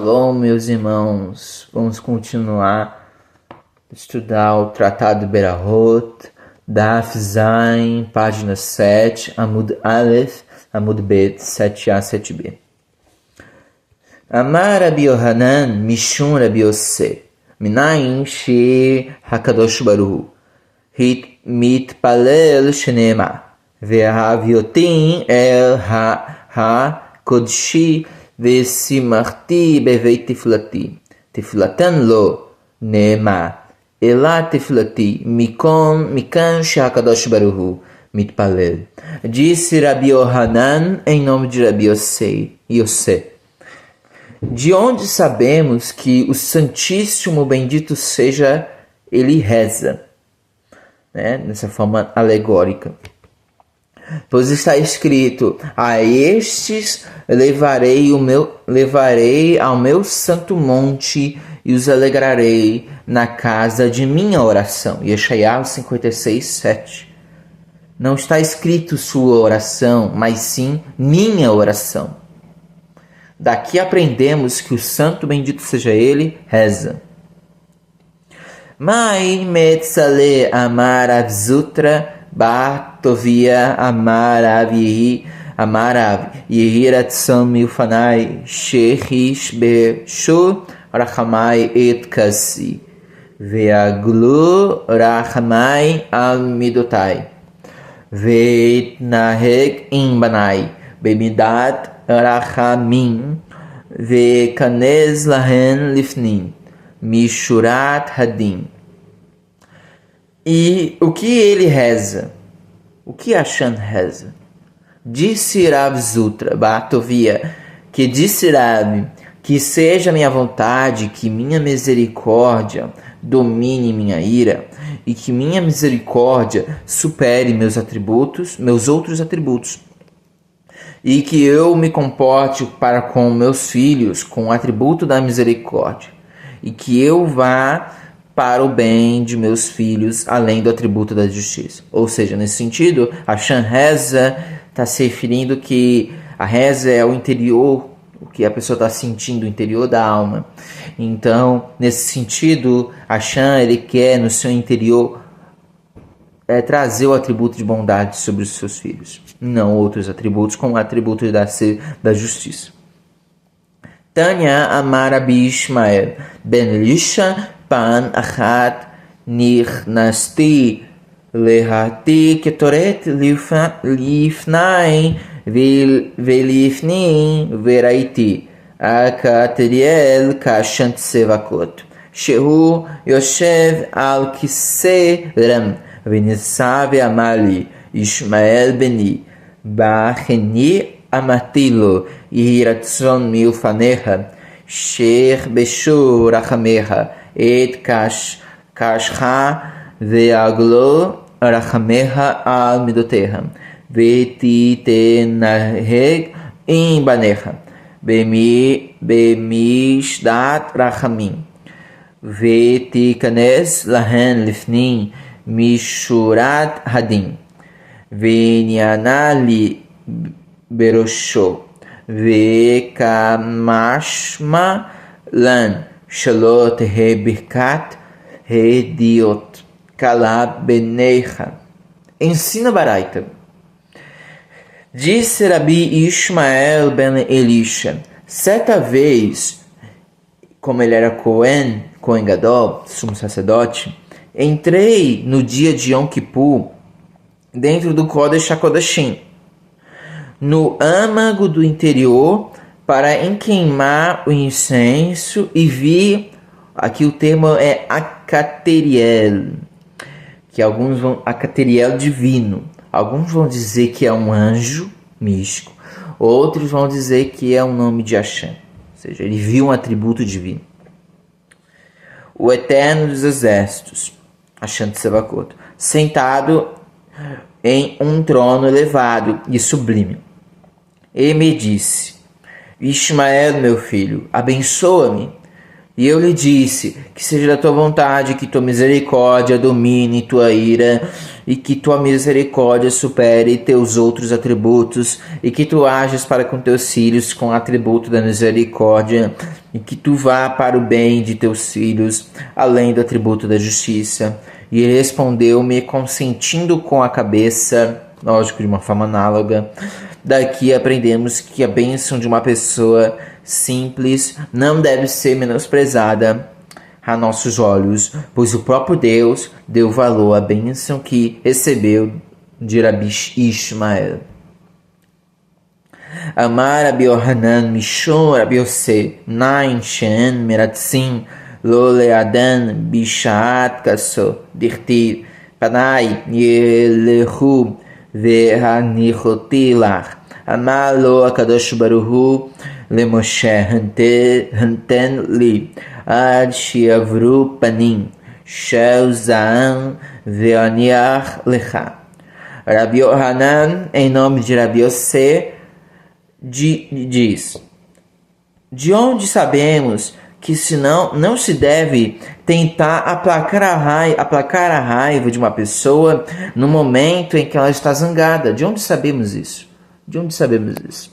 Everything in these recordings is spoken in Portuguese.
Shalom, meus irmãos. Vamos continuar a estudar o Tratado Berahot, Daf Zain, página 7, Amud Aleph, Amud Bet, 7a, 7b. Amar Rabi Yohanan, Mishum Rabi Yosef, Minayin She Hakadosh Baruch Hit Mitpalel Shenema, Ve'haviotin El Ha-Kodshi Vesimarti Bevei Tiflati, Tiflatan Lo Nema, Ela Tiflati, Mikan Shakadosh Baruhu, Mitpalel. Disse Rabi Yohanan em nome de Rabi Yosef. De onde sabemos que o Santíssimo Bendito seja, ele reza, né? Nessa forma alegórica. Pois está escrito: a estes levarei ao meu santo monte e os alegrarei na casa de minha oração. Yeshayahu 56, 7. Não está escrito sua oração, mas sim minha oração. Daqui aprendemos que o santo bendito seja ele reza. Mai metzale amar avzutra bar tovia amar avihi amar av yehiratzon milfanai shehish beshu rachamai et kasi veaglu rachamai al midotai veitnaheg imbanai bemidat rachamim vekanez lahen lifnim mishurat hadim. E o que ele reza? O que Hashem reza? Disse Rav Zutra, Batovia, que disse Rav, que seja minha vontade, que minha misericórdia domine minha ira, e que minha misericórdia supere meus outros atributos, e que eu me comporte para com meus filhos com o atributo da misericórdia, e que eu vá para o bem de meus filhos, além do atributo da justiça. Ou seja, nesse sentido, a Hashem reza está se referindo que a reza é o interior, o que a pessoa está sentindo, o interior da alma. Então, nesse sentido, a Hashem, ele quer no seu interior trazer o atributo de bondade sobre os seus filhos, não outros atributos, como o atributo da justiça. Tanya Amar Rabi Ishmael ben Elisha Pan achat nichnasti lehati ketoret lifnai velifni veraiti akateriel kashant sevakot shehu yoshev al kise ram venisav amali Ishmael beni bacheni amatilo yiratzon milfaneha sher beshu rachameha et kashcha veaglo rachameha al midoteha vetitenaheg imbaneha bemishdat rachamim vetikanes lahen lifnim mishurat hadim venyanali berosho vekamashma lan Shalot Hebirkat Hediot Kalab Benecha. Ensina Baraita. Disse Rabi Ishmael ben Elisha, certa vez, como ele era Cohen Gadol, sumo sacerdote, entrei no dia de Yom Kippur dentro do Kodesh HaKodashim, no âmago do interior, para queimar o incenso, e vi, aqui o termo é Acateriel, que alguns vão, Acateriel divino, alguns vão dizer que é um anjo místico, outros vão dizer que é um nome de Hashem, ou seja, ele viu um atributo divino. O Eterno dos Exércitos, Hashem Tsevakot, sentado em um trono elevado e sublime, e me disse: Ishmael, meu filho, abençoa-me. E eu lhe disse, que seja da tua vontade, que tua misericórdia domine tua ira, e que tua misericórdia supere teus outros atributos, e que tu ages para com teus filhos com o atributo da misericórdia, e que tu vá para o bem de teus filhos, além do atributo da justiça. E ele respondeu-me, consentindo com a cabeça, lógico, de uma forma análoga. Daqui aprendemos que a bênção de uma pessoa simples não deve ser menosprezada a nossos olhos, pois o próprio Deus deu valor à bênção que recebeu de Rabi Ishmael. Amar Rabi Yohanan Mishon Rabi Yosef Nain Shen Meratzim Lo Leadan Bishaat Kaso Dirtir Panai Yelehu Vehanichotilach Amar Lo Akadosh Baruhu Lemoshe Hanten Li Ad Shiavru Panim Shel Zaan Veaniach Lecha. Rabi Yohanan, em nome de Rabi Yosef, diz: de onde sabemos que senão não se deve tentar aplacar a raiva de uma pessoa no momento em que ela está zangada? De onde sabemos isso? De onde sabemos isso?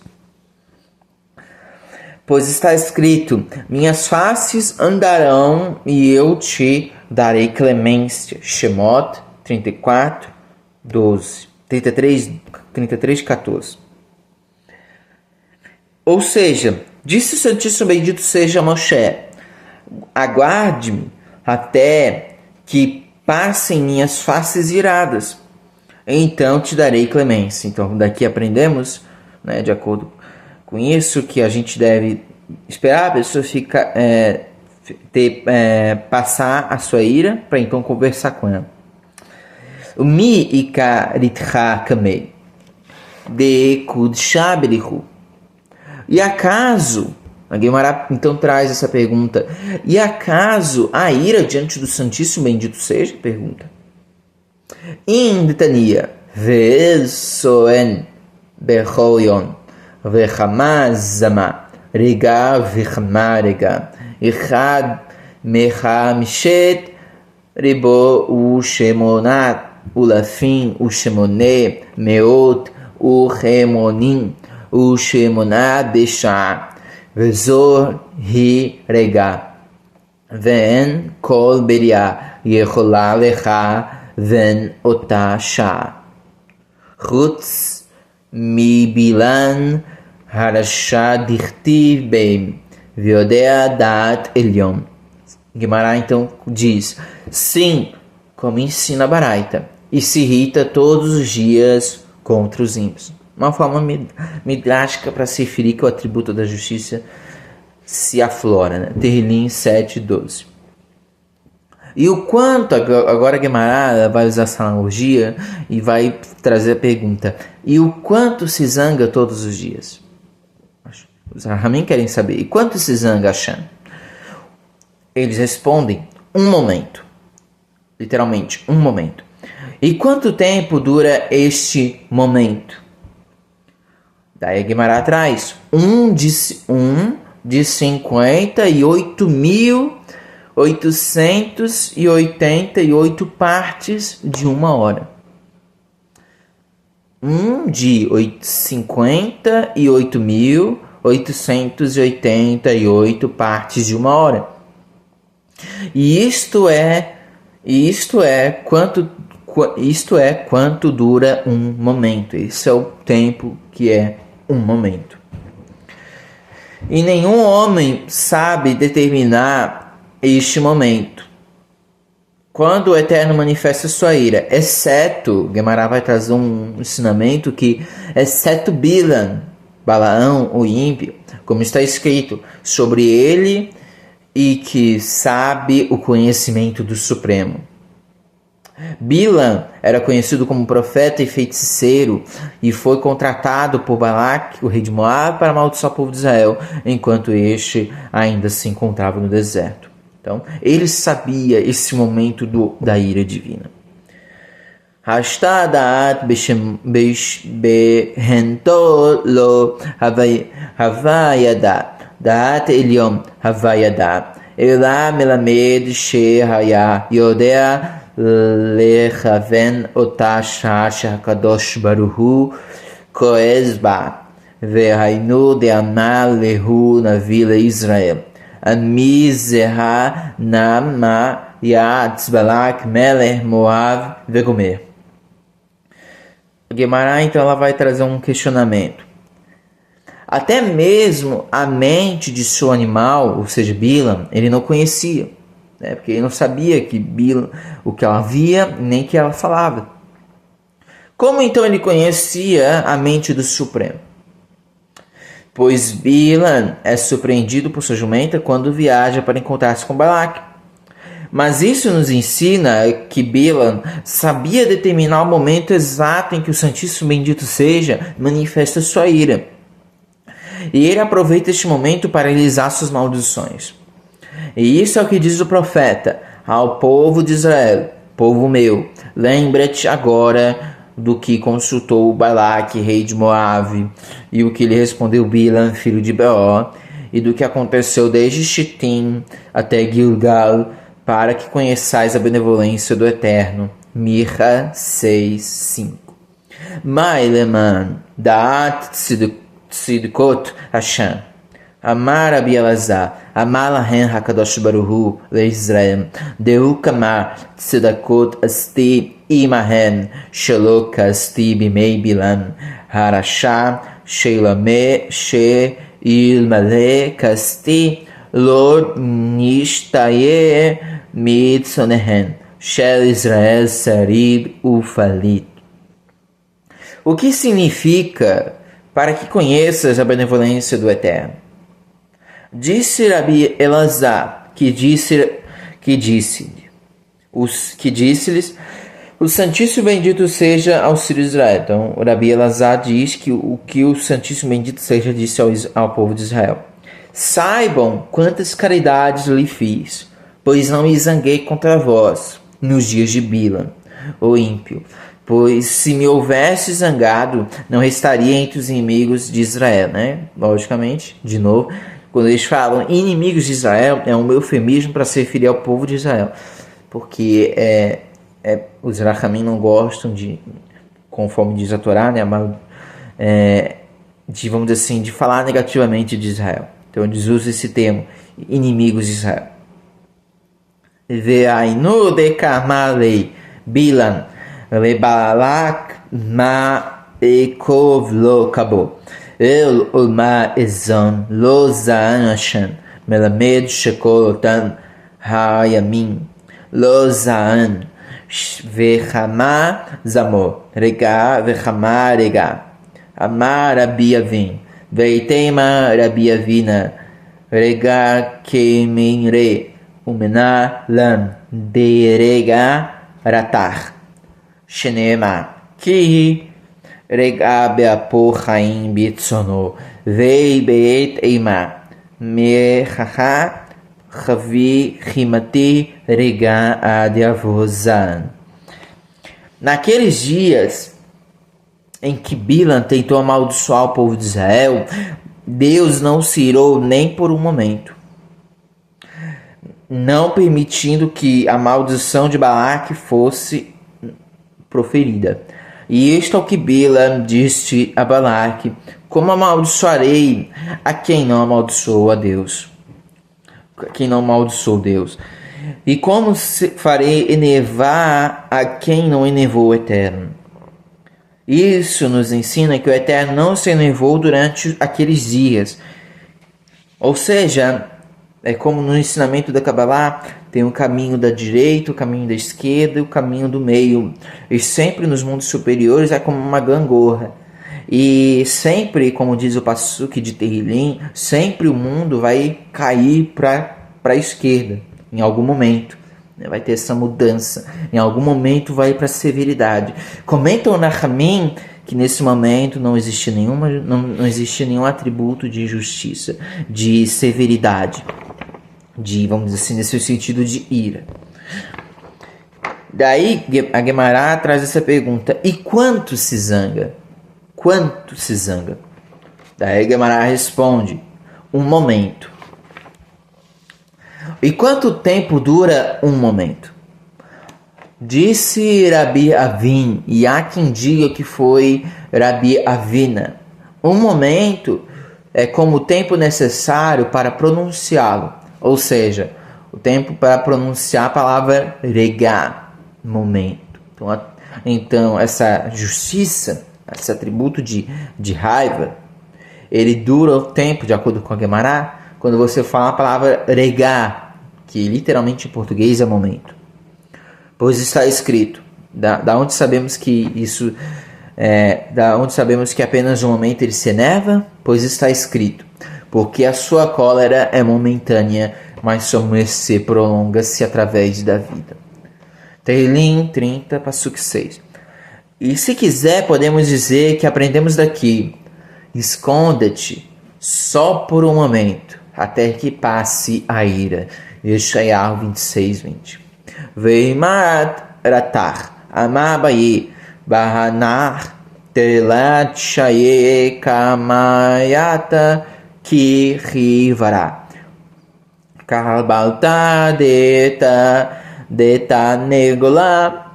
Pois está escrito: minhas faces andarão e eu te darei clemência. Shemot 34, 12. 33, 14. Ou seja, disse o Santíssimo Bendito seja Moshe: aguarde-me até que passem minhas faces iradas, então te darei clemência. Então daqui aprendemos, né, de acordo com isso, que a gente deve esperar a pessoa passar a sua ira para então conversar com ela. O mi ikaritcha kamei de kudshaberihu. E acaso, a Guimarães então traz essa pergunta: e acaso a ira diante do Santíssimo Bendito seja? Pergunta. Indetania ve'soen bechoyon ve'chamazama rega ve'chamarega ichad mechamshet ribo ushemonat ulafim ushemone meot uchemonim ushemona besha vezor hi rega ven kol beria yechola lecha ven otasha chutz mi bilan harasha dichtiv beim viodea dat elyon. Guimarães então diz: sim, como ensina a Baraita, e se irrita todos os dias contra os ímpios. Uma forma midrástica para se referir que o atributo da justiça se aflora, né? Terrilim 7:12. E o quanto, agora Guimarães vai usar essa analogia e vai trazer a pergunta: e o quanto se zanga todos os dias? Os Rahamim querem saber: e quanto se zanga Hashem? Eles respondem: um momento. Literalmente, um momento. E quanto tempo dura este momento? Daí Guimarães traz um de 58.888 partes de uma hora. Um de 58.888 partes de uma hora. E isto é quanto dura um momento. Esse é o tempo que é um momento. E nenhum homem sabe determinar este momento, quando o Eterno manifesta sua ira, exceto, Guimarães vai trazer um ensinamento que, exceto Balaão, o ímpio, como está escrito sobre ele, e que sabe o conhecimento do Supremo. Bilam era conhecido como profeta e feiticeiro e foi contratado por Balaque, o rei de Moab, para amaldiçoar o povo de Israel, enquanto este ainda se encontrava no deserto. Então, ele sabia esse momento da ira divina. Hashta da'at behento lo havayada da'at elyon havayada Elá melamed shehaya yodea lechaven otasha shakadosh baruhu koezba vehainu de amal lehu na vila Israel. Amizerha nama yatz balak melech moav vegomer. Guimarães, então, ela vai trazer um questionamento. Até mesmo a mente de seu animal, ou seja, Bilam, ele não conhecia, né? Porque ele não sabia que Bilam, o que ela via, nem que ela falava. Como então ele conhecia a mente do Supremo? Pois Bilam é surpreendido por sua jumenta quando viaja para encontrar-se com Balaque. Mas isso nos ensina que Bilam sabia determinar o momento exato em que o Santíssimo Bendito seja manifesta sua ira. E ele aproveita este momento para realizar suas maldições. E isso é o que diz o profeta ao povo de Israel: povo meu, lembra-te agora do que consultou Balaque, rei de Moabe, e o que lhe respondeu Bilam, filho de Beor, e do que aconteceu desde Shittim até Gilgal, para que conheçais a benevolência do Eterno. Micha 6:5. Maileman da'at tzidkot Hashem. Amar Rabi Elazar, Amar Lahem Hakadosh Baruhu leIsrael, Deu Kamar tzidkot asti imahen, Shelok asti bimei Bilam, Harasha sheilame she ilmale kasti Lord nishtaye mitzonehen, Shel Israel sarid ufalit. O que significa para que conheças a benevolência do Eterno? Disse Rabi Elazar, que disse-lhes, o Santíssimo Bendito seja ao filho de Israel. Então, o Rabi Elazar diz que o Santíssimo Bendito seja disse ao povo de Israel: saibam quantas caridades lhe fiz, pois não me zanguei contra vós nos dias de Bilam, o ímpio. Pois se me houvesse zangado, não restaria entre os inimigos de Israel, né? Logicamente, de novo, quando eles falam inimigos de Israel, é um eufemismo para se referir ao povo de Israel. Porque os Rachamim não gostam de, conforme diz a Torá, né? Vamos dizer assim, de falar negativamente de Israel. Então eles usam esse termo, inimigos de Israel. Ve'ainu dekamalei Bilam Lebalak ma ekov lo kabo el ulma ezon lo zaan Hashem melamed shekolotan hayamin lo zaan vechama zamor rega vechama rega amar Rabi Avin veitema Rabi Avina rega keminre umena lam derega ratar Shenema ki rega beapor haim bitsono vei beit eima mechacha chavi rimati rega adiavozan. Naqueles dias em que Bilam tentou amaldiçoar o povo de Israel, Deus não se irou nem por um momento, não permitindo que a maldição de Balaque fosse proferida. E isto é o que Bilam disse a Balaque: como amaldiçoarei a quem não amaldiçoou a Deus? Quem não amaldiçoou Deus? E como farei enervar a quem não enervou o Eterno? Isso nos ensina que o Eterno não se enervou durante aqueles dias. Ou seja, é como no ensinamento da Kabbalah, tem o caminho da direita, o caminho da esquerda e o caminho do meio. E sempre nos mundos superiores é como uma gangorra. E sempre, como diz o Passuque de Terrilim, sempre o mundo vai cair para a esquerda, em algum momento. Vai ter essa mudança. Em algum momento vai para a severidade. Comenta o Nachamim que nesse momento não existe nenhum atributo de justiça, de severidade, de, vamos dizer assim, nesse sentido de ira. Daí a Guemará traz essa pergunta: e quanto se zanga? Quanto se zanga? Daí a Guemará responde: um momento. E quanto tempo dura um momento? Disse Rabi Avin, e há quem diga que foi Rabi Avina. Um momento é como o tempo necessário para pronunciá-lo, ou seja, o tempo para pronunciar a palavra regá, momento. Então essa justiça, esse atributo de raiva, ele dura o tempo, de acordo com a Guemará, quando você fala a palavra regá, que literalmente em português é momento. Pois está escrito, da onde sabemos que isso da onde sabemos que apenas um momento ele se enerva? Pois está escrito, porque a sua cólera é momentânea, mas sua mercê prolonga-se através da vida. Teilim 30, Passuque 6. E se quiser, podemos dizer que aprendemos daqui: esconda-te só por um momento, até que passe a ira. Yeshayahu 26, 20. Veimat ratar, amabaye, bahanar, telat shaye kamayata, kirivara. Karbalta deta negola,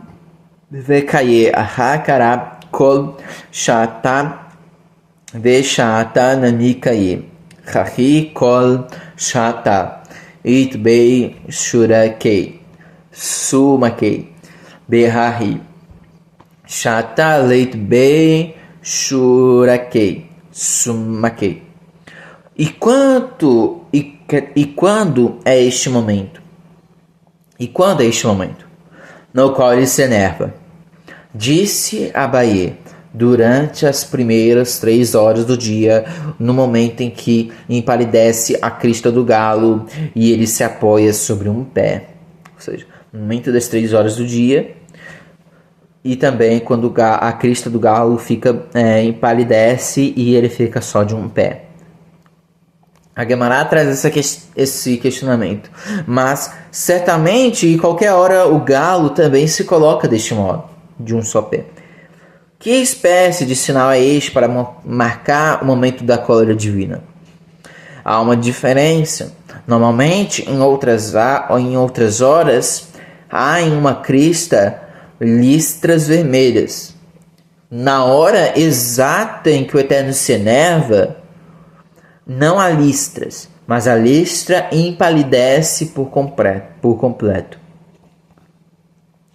vekaye ahakara, kol shata, veshata nanikaye, chahi kol shata, itbei shurakei, sumakei, behahi, shata leit bei shurakei, sumakei. E quando é este momento? E quando é este momento? No qual ele se enerva. Disse Abaye, durante as primeiras 3 horas do dia, no momento em que empalidece a crista do galo e ele se apoia sobre um pé. Ou seja, no momento das 3 horas do dia, e também quando a crista do galo empalidece e ele fica só de um pé. A Guemará traz esse questionamento. Mas, certamente, em qualquer hora, o galo também se coloca deste modo, de um só pé. Que espécie de sinal é este para marcar o momento da cólera divina? Há uma diferença. Normalmente, em outras horas, há em uma crista listras vermelhas. Na hora exata em que o Eterno se enerva, não há listras, mas a listra empalidece por completo.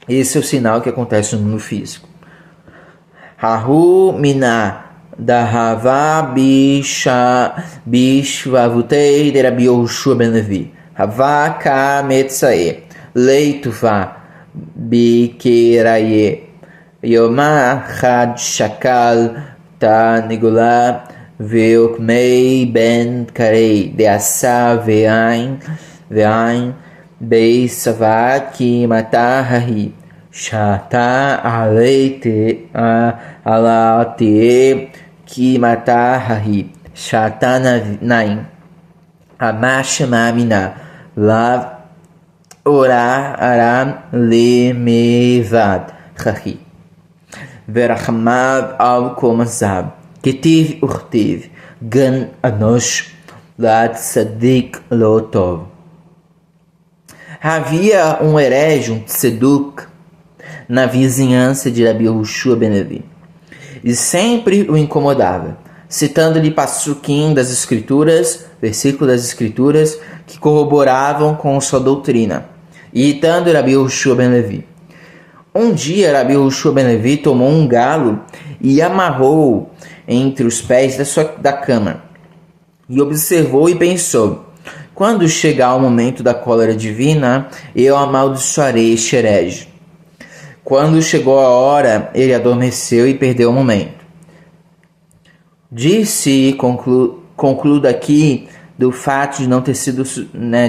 Esse é o sinal que acontece no mundo físico. Hahu mina dahava bishvavutei de Rabi Yehoshua ben Levi. Hava ka metzae leituva bikeraye yoma chad shakal ta nigula veokmei ben karei de asa ve'ain beisavat ki matahahi shata aleite alate ki matahahi shata naim amashmamina lav ora aram lemevad chahi verachmav al komazab Ketiv urtiv gan anosh lad sadik lotov. Havia um herege, um tzeduk, na vizinhança de Rabi Yehoshua ben Levi, e sempre o incomodava, citando-lhe passuquim das escrituras, versículos das escrituras que corroboravam com sua doutrina, e irritando Rabi Yehoshua ben Levi. Um dia Rabi Yehoshua ben Levi tomou um galo e amarrou entre os pés da cama, e observou e pensou: quando chegar o momento da cólera divina, eu amaldiçoarei este herege. Quando chegou a hora, ele adormeceu e perdeu o momento. Disse e concluo daqui do fato de não ter sido,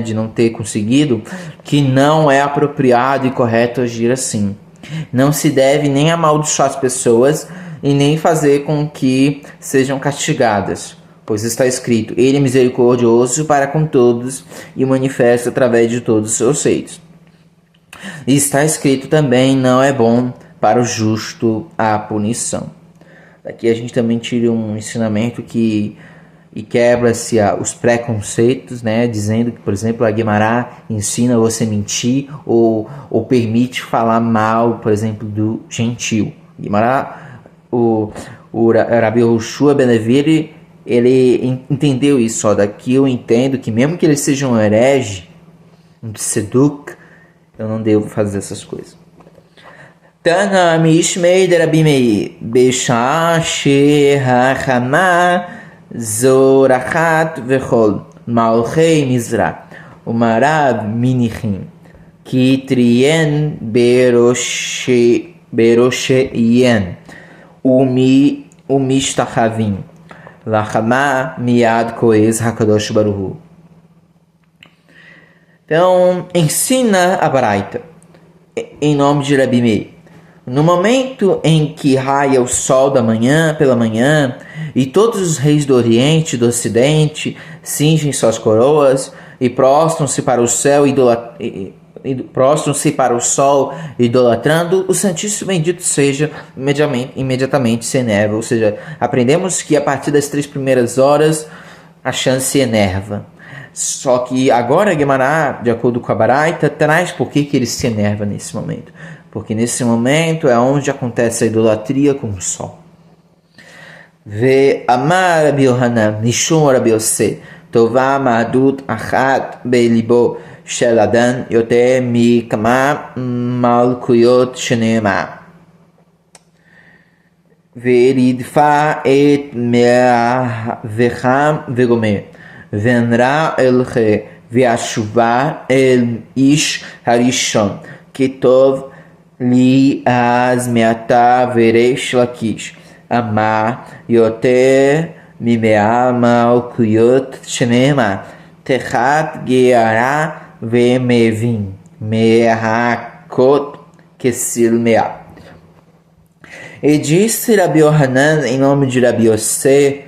de não ter conseguido, que não é apropriado e correto agir assim. Não se deve nem amaldiçoar as pessoas e nem fazer com que sejam castigadas, pois está escrito: ele é misericordioso para com todos e manifesta através de todos os seus feitos. E está escrito também: não é bom para o justo a punição. Daqui a gente também tira um ensinamento que e quebra-se os preconceitos, né, dizendo que, por exemplo, a Guimará ensina você mentir ou permite falar mal, por exemplo, do gentil. Guimará, o Rabi Yehoshua ben Levi, ele entendeu isso. Ó, daqui eu entendo que mesmo que ele seja um herege, um tzeduk, eu não devo fazer essas coisas. Tana mishmei de Rabi Meir Besha shehachama zorachat vechol malchei mizra umarab minichim kitrien berosheien umishtachavim lachama miad koez hakadosh baruch hu. Então, ensina a Baraita em nome de Rabi Meir. No momento em que raia o sol da manhã, pela manhã, e todos os reis do Oriente e do Ocidente cingem suas coroas e prostram-se para o céu, prostram-se para o sol, idolatrando, o Santíssimo Bendito seja, imediatamente se enerva. Ou seja, aprendemos que a partir das 3 primeiras horas a chance se enerva. Só que agora Guimará, de acordo com a Baraita, traz por que ele se enerva nesse momento. Porque nesse momento é onde acontece a idolatria com o sol. Ve amar Rabi Yohanan, nishum Rabi Yosef, tová ma'adut achat belibo shel adan yoter mikama malkuyot sheneema. Veridfa et me'avecham vegomer. Venra elche ve'ashuva el ish harishon ketov li az me'ata veresh lakish ama yoter mimea malkuyot shenema techat geara ve'mevin me'hakot kesil mea. E disse Rabi Yohanan em nome de Rabi Yosef: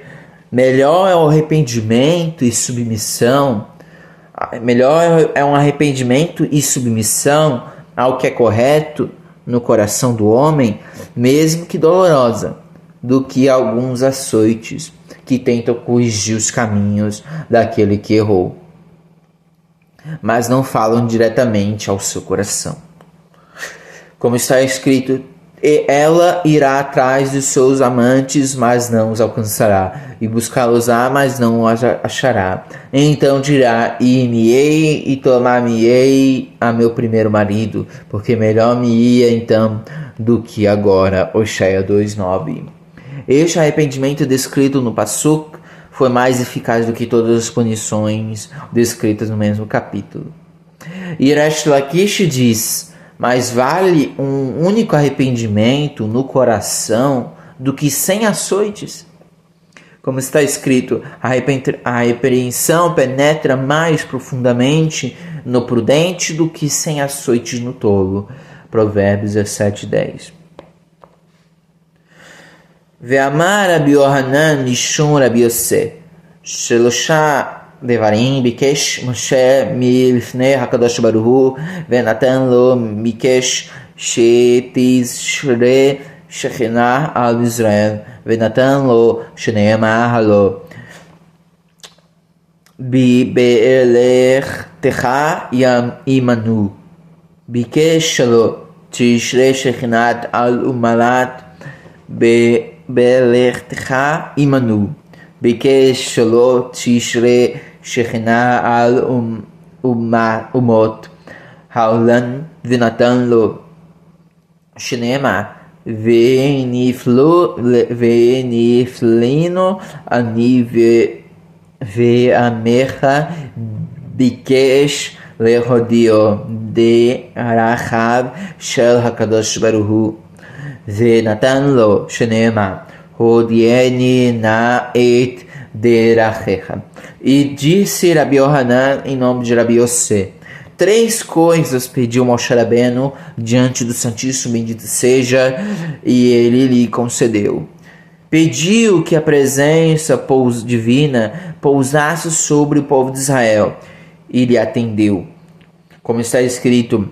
melhor é o arrependimento e submissão. Melhor é um arrependimento e submissão ao que é correto no coração do homem, mesmo que dolorosa, do que alguns açoites que tentam corrigir os caminhos daquele que errou, mas não falam diretamente ao seu coração. Como está escrito: e ela irá atrás dos seus amantes, mas não os alcançará, e buscá-los-á, mas não os achará. Então dirá: ir-me-ei e tomar-me-ei a meu primeiro marido, porque melhor me ia então do que agora. Oshéia 2:9. Este arrependimento descrito no Passuk foi mais eficaz do que todas as punições descritas no mesmo capítulo. E Resh Lakish diz: mais vale um único arrependimento no coração do que 100 açoites. Como está escrito, a repreensão penetra mais profundamente no prudente do que 100 açoites no tolo. Provérbios 17:10. Ve'amar Rabi Yohanan nishum Rabi Yosef shelosha דברים ביקש משה מלפני הקדוש ברוך הוא ונתן לו ביקש שתשרה שכינה על ישראל ונתן לו שנאמר לו בלכתך ימנו ביקש שלא תשרה שכינת על ומלט בלכתך ימנו ביקש שלא תשרה שכינה על אומות העולם ונתן לו שנאמר ונפלינו אני ועמך ביקש להודיעו דרכיו של הקדוש ברוך הוא ונתן לו שנאמר הודיעני נא את דרכיך. E disse Rabi Yohanan em nome de Rabi Yosef: 3 coisas pediu Moshe Rabbeinu diante do Santíssimo Bendito seja, e ele lhe concedeu. Pediu que a presença divina pousasse sobre o povo de Israel, e lhe atendeu. Como está escrito: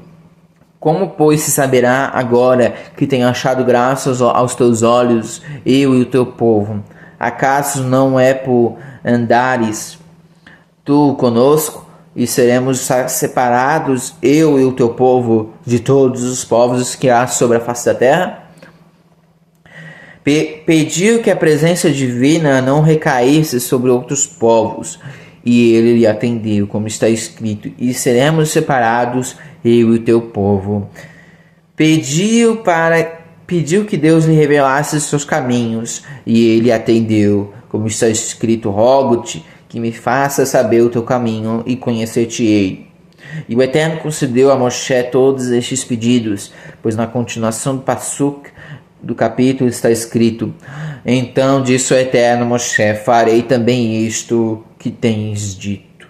como, pois, se saberá agora que tenho achado graças aos teus olhos, eu e o teu povo? Acaso não é por andares tu conosco, e seremos separados, eu e o teu povo, de todos os povos que há sobre a face da terra? Pediu que a presença divina não recaísse sobre outros povos, e ele lhe atendeu, como está escrito, e seremos separados, eu e o teu povo. Pediu que Deus lhe revelasse seus caminhos, e ele atendeu, como está escrito, rogo-te que me faça saber o teu caminho e conhecer-te-ei. E o Eterno concedeu a Moshe todos estes pedidos, pois na continuação do Passuk do capítulo está escrito: então disse o Eterno a Moshe, farei também isto que tens dito.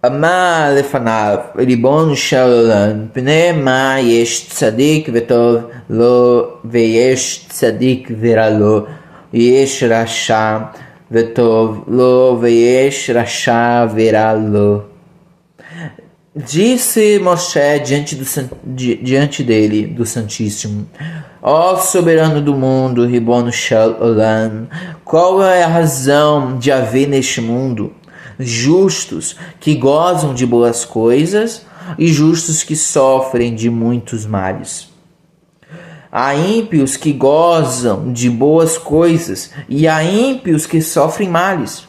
Amar lefanav ribon shel olam pnei ma yesh tzadik vetov lo veyesh tzadik veralo yesh rasha vetov lo veyesh rasha veralo. Disse Moshe diante dele, do Santíssimo: ó soberano do mundo, Ribon Shel Olam, qual é a razão de haver neste mundo justos que gozam de boas coisas e justos que sofrem de muitos males? Há ímpios que gozam de boas coisas e há ímpios que sofrem males.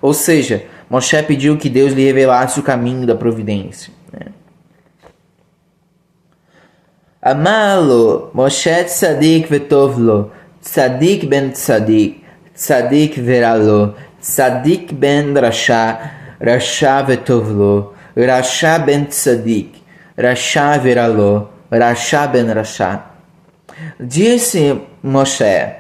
Ou seja, Moshe pediu que Deus lhe revelasse o caminho da providência. Amalo, Moshe tzadik vetovlo, tzadik ben tzadik, tzadik veralo, tzadik ben rasha, rasha vetovlo, rasha ben tzadik, rasha veralo, rasha ben rasha. Disse Moshe,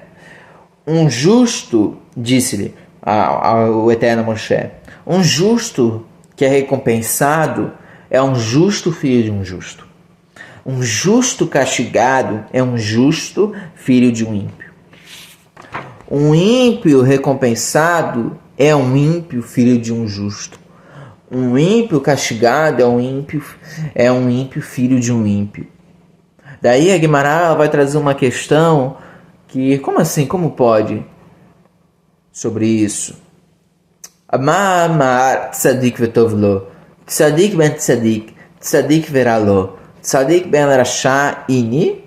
um justo, disse-lhe ao Eterno Moshe, um justo que é recompensado é um justo filho de um justo. Um justo castigado é um justo filho de um ímpio. Um ímpio recompensado é um ímpio filho de um justo. Um ímpio castigado é um ímpio filho de um ímpio. Daí a Guimarães vai trazer uma questão que, como assim, como pode? Sobre isso. Amar tzadik vetovlo, tzadik ben tzadik, tzadik veralo, tzadik ben rasha ini,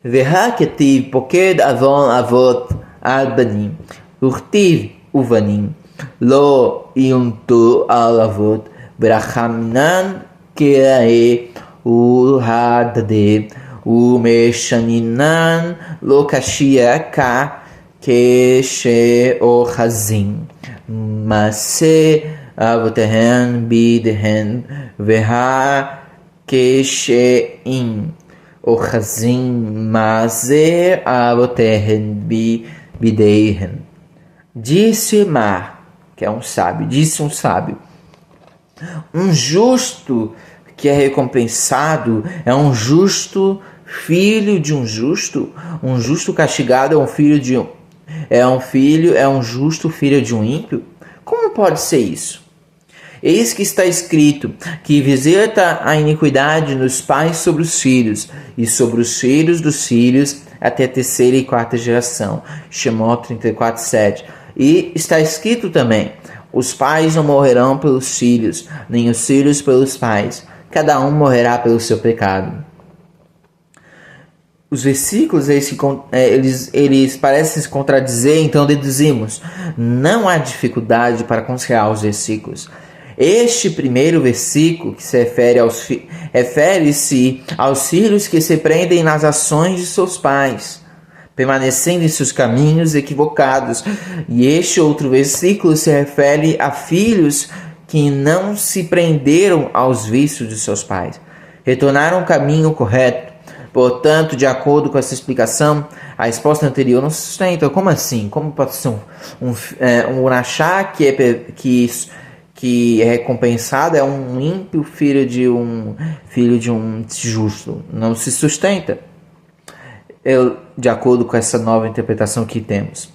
verá ketiv poked avon avot al banim, urtiv uvanim, lo yuntu al avot, brachamnan kerae uhadade, umeshaninan lo kashiaka keshe ohazim. Mase avotehen bidehen veha kesheim ochazim mase avotehen bidehen. Disse Mar, que é um sábio, disse um sábio, um justo que é recompensado é um justo filho de um justo castigado é um justo filho de um ímpio? Como pode ser isso? Eis que está escrito que visita a iniquidade nos pais sobre os filhos, e sobre os filhos dos filhos até a terceira e quarta geração. Shemot 34:7. E está escrito também: os pais não morrerão pelos filhos, nem os filhos pelos pais. Cada um morrerá pelo seu pecado. Os versículos eles parecem se contradizer, então deduzimos: não há dificuldade para conciliar os versículos. Este primeiro versículo, que se refere-se aos filhos que se prendem nas ações de seus pais, permanecendo em seus caminhos equivocados. E este outro versículo se refere a filhos que não se prenderam aos vícios de seus pais, retornaram ao caminho correto. Portanto, de acordo com essa explicação, a resposta anterior não se sustenta. Como assim? Como pode ser um rachá que é recompensado é um ímpio filho de um justo? Não se sustenta. De acordo com essa nova interpretação que temos.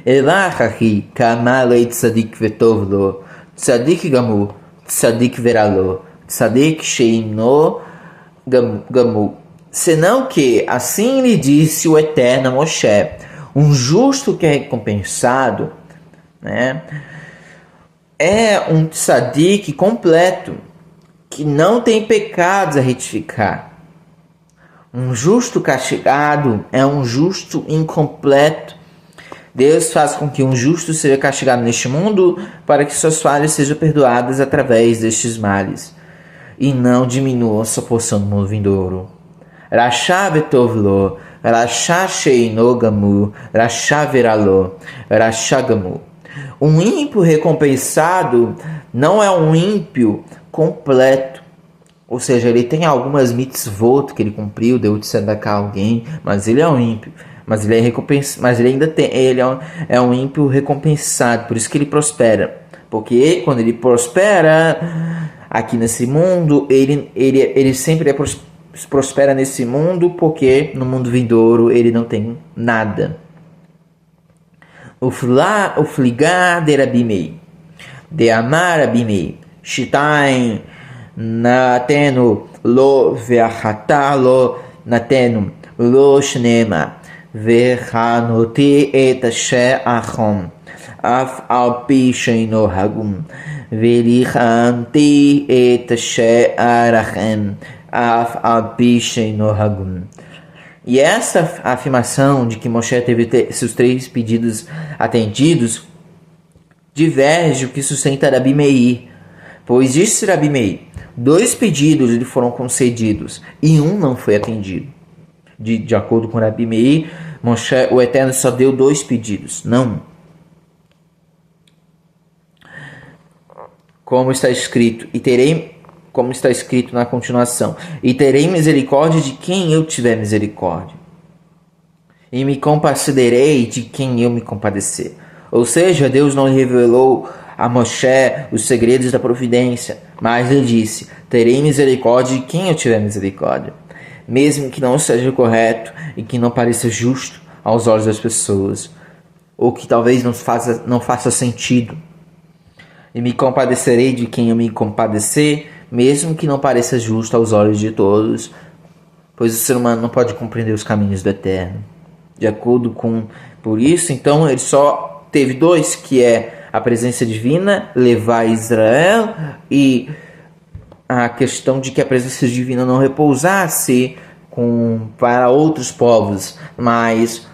Elachahi kamalei tzadik vetovlo, tzadik gamu, tzadik veralo, tzadik sheimno gamu. Senão que, assim lhe disse o Eterno a Moshe, Um justo que é recompensado, né, é um tzadik completo, que não tem pecados a retificar. Um justo castigado é um justo incompleto. Deus faz com que um justo seja castigado neste mundo para que suas falhas sejam perdoadas através destes males e não diminuam sua porção no mundo vindouro. Rasha betovlo, rasha sheino gamu, rasha veralo, rasha gamu. Um ímpio recompensado não é um ímpio completo. Ou seja, ele tem algumas mitzvot que ele cumpriu, deu de tzedakah a alguém, mas ele é um ímpio. Mas ele é recompensado, mas ele ainda tem, ele é um ímpio recompensado, por isso que ele prospera. Porque quando ele prospera aqui nesse mundo, ele sempre prospera nesse mundo, porque no mundo vindouro ele não tem nada. O fligar de Rabi Meir, de amar Rabi Meir, shitain natenu lo ve'achata lo natenu lo shnema ve'chanoti et she'achom af al pi she'ino hagum ve'lichanti et she'arachem af al pi she'ino hagum. E essa afirmação de que Moshe teve seus 3 pedidos atendidos diverge o que sustenta Rabi Meir, pois disse Rabi Meir, 2 pedidos lhe foram concedidos e 1 não foi atendido. De acordo com Rabi Meir, Moshe, o Eterno só deu 2 pedidos, não. Como está escrito, como está escrito na continuação, e terei misericórdia de quem eu tiver misericórdia, e me compadecerei de quem eu me compadecer. Ou seja, Deus não revelou a Moshe os segredos da providência, mas ele disse, terei misericórdia de quem eu tiver misericórdia, mesmo que não seja correto e que não pareça justo aos olhos das pessoas, ou que talvez não faça sentido. E me compadecerei de quem eu me compadecer, mesmo que não pareça justo aos olhos de todos, pois o ser humano não pode compreender os caminhos do Eterno. De acordo com... Por isso, então, ele só teve 2, que é a presença divina, levar Israel, e a questão de que a presença divina não repousasse para outros povos, mas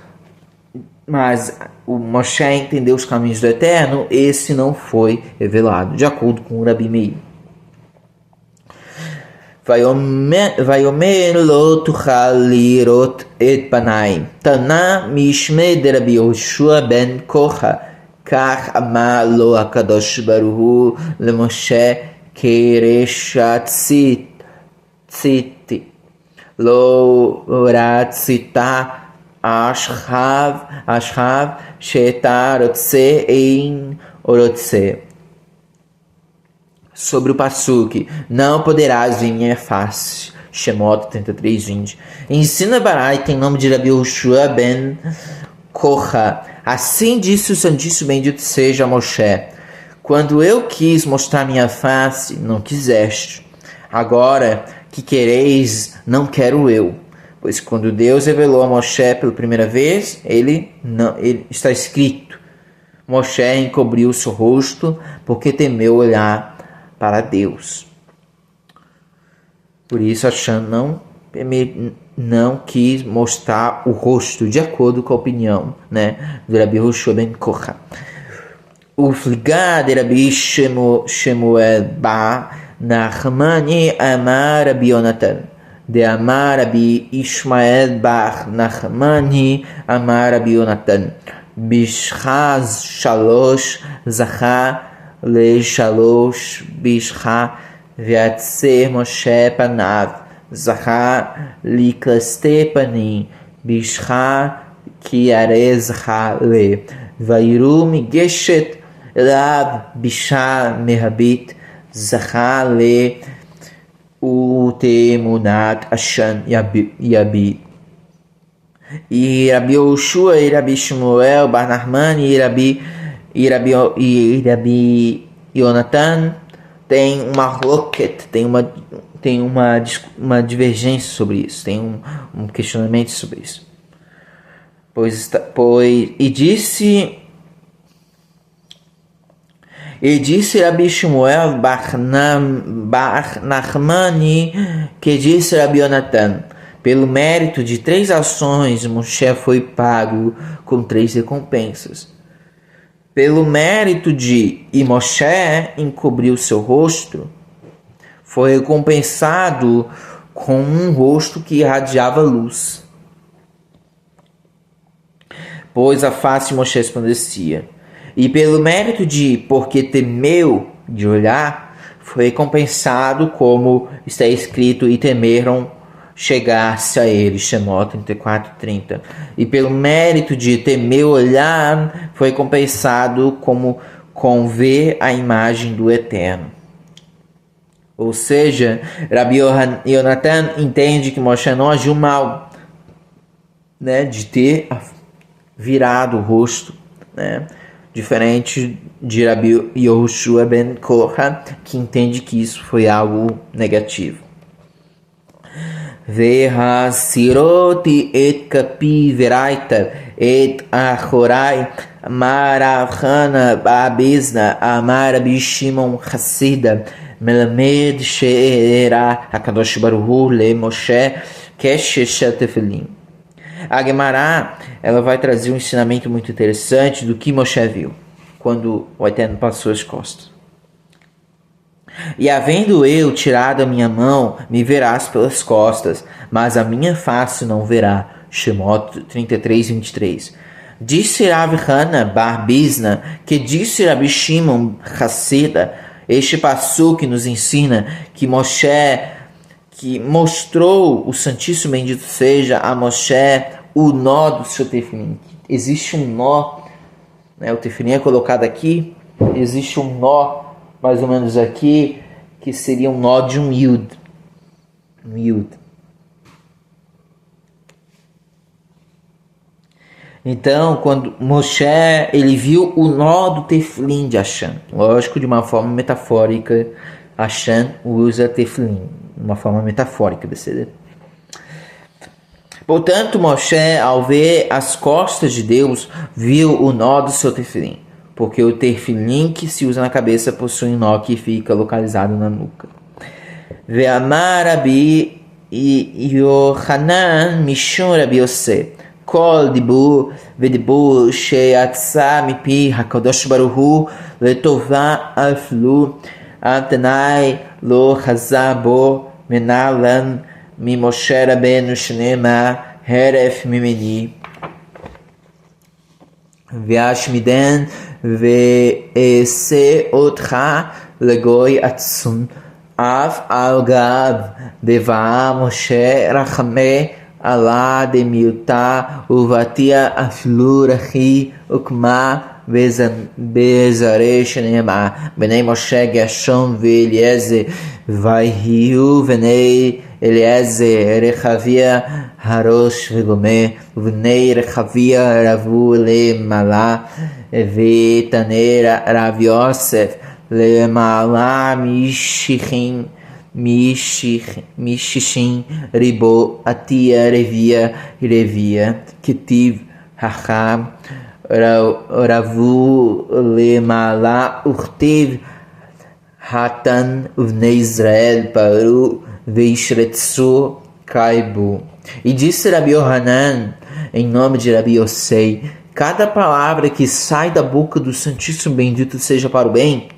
o Moshe entendeu os caminhos do Eterno, esse não foi revelado, de acordo com o Rabi Meir. Vayomer lo tuchal lirot et panai tana mishme de Rabi Yoshua ben Kocha kach amar lo HaKadosh Baruch Hu leMoshe kereshat tziti lo ratzita ashchav sheta rotse ein orotse. Sobre o Passuque, não poderás ver minha face. Shemot 33:20. Ensina Baraita em nome de Rabi Yoshua ben Kocha. Assim disse o Santíssimo Bendito seja Moshe. Quando eu quis mostrar minha face, não quiseste. Agora que quereis, não quero eu. Pois quando Deus revelou a Moshe pela primeira vez, ele está escrito. Moshe encobriu seu rosto porque temeu olhar para Deus. Por isso Hashem não quis mostrar o rosto, de acordo com a opinião, né, do Rabi Yoshua ben Kocha. O fligar de Rabi Shemuel ba Nachmani amar Rabi Yonatan de amar Rabi Ishmael ba Nachmani amar Rabi Yonatan bishchaz shalosh zachar לשלוש בשחה ויצא משה פניו זכה לקלסתי פנים בשחה כי ירא זכה לה ויראו מגשת אליו בישה מהבית זכה לה ותאמונת עשן יביט. E Rabi Yoshua e Rabi Shmuel bar Nachman e Rabi Yonatan tem uma roquete, tem uma divergência sobre isso, tem um questionamento sobre isso. E disse Rabi Shmuel Bar Nachmani, que disse Rabi Yonatan: pelo mérito de 3 ações, Moshe foi pago com 3 recompensas. Pelo mérito de Moshe encobriu seu rosto, foi recompensado com um rosto que irradiava luz, pois a face de Moshe resplandecia. E pelo mérito de porque temeu de olhar, foi recompensado como está escrito, e temeram chegar-se a ele. Shemot 34:30. E pelo mérito de temer olhar, foi recompensado como com ver a imagem do Eterno. Ou seja, Rabi Yonatan entende que Moshe não agiu mal, né, de ter virado o rosto, né? Diferente de Rabi Yehoshua ben Korah, que entende que isso foi algo negativo. Vehasiroti et kapi veraita et achorai amar Avchana babizna amar Rabi Shimon Hassida melamed she'era hakadosh baruch hu le Moshe keshesh tefilim. A Gemara, ela vai trazer um ensinamento muito interessante do que Moshe viu quando o Eterno passou as costas. E havendo eu tirado a minha mão, me verás pelas costas, mas a minha face não verá. Shemot 33:23. Disse Rav Hana bar Bizna, que disse Rabi Shimon Hassida, este passuque nos ensina que Moshe, que mostrou o Santíssimo Bendito seja a Moshe o nó do seu tefilim. Existe um nó, né? O tefilim é colocado aqui, existe um nó mais ou menos aqui, que seria um nó de um yud. Então, quando Moshe ele viu o nó do tefilim de Hashem, lógico, de uma forma metafórica, Hashem usa tefilim, uma forma metafórica desse. Portanto, Moshe, ao ver as costas de Deus, viu o nó do seu tefilim, porque o tefilim que se usa na cabeça possui um nó que fica localizado na nuca. Ve'amar Rabi Yochanan mishum Rabi Yosef kol dibur ve'dibur she'atza mipi hakadosh baruch hu letová aflu atanai lo chazar bo menalan mi Moshe Rabbeinu shnema heref mimeni ve'ashmiden ve'ese otcha legoi atzum av al gav deva Moshe rachame ala demiuta uvatia aflu rachi ukma bezare shnema benei Moshe Gershom ve'Eliezer vayhiu venei Eliezer rechavia harosh vegomé venei rechavia ravu le malá ve'taner Rav Yosef le malá mishishin ribo atia revia kitiv hacham ravu le malá urtiv hatan uvnei Israel paru veishretsu kaibu. E disse Rabi Yohanan, em nome de Rabi Yosei, cada palavra que sai da boca do Santíssimo Bendito seja para o bem,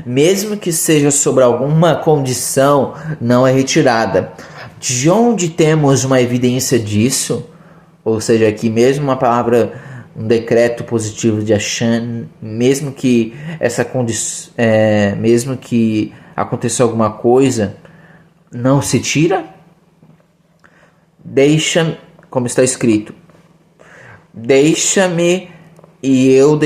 mesmo que seja sobre alguma condição, não é retirada. De onde temos uma evidência disso? Ou seja, aqui mesmo uma palavra, um decreto positivo de Hashem, mesmo que essa condição, mesmo que aconteça alguma coisa, não se tira? Deixa, como está escrito, deixa-me e eu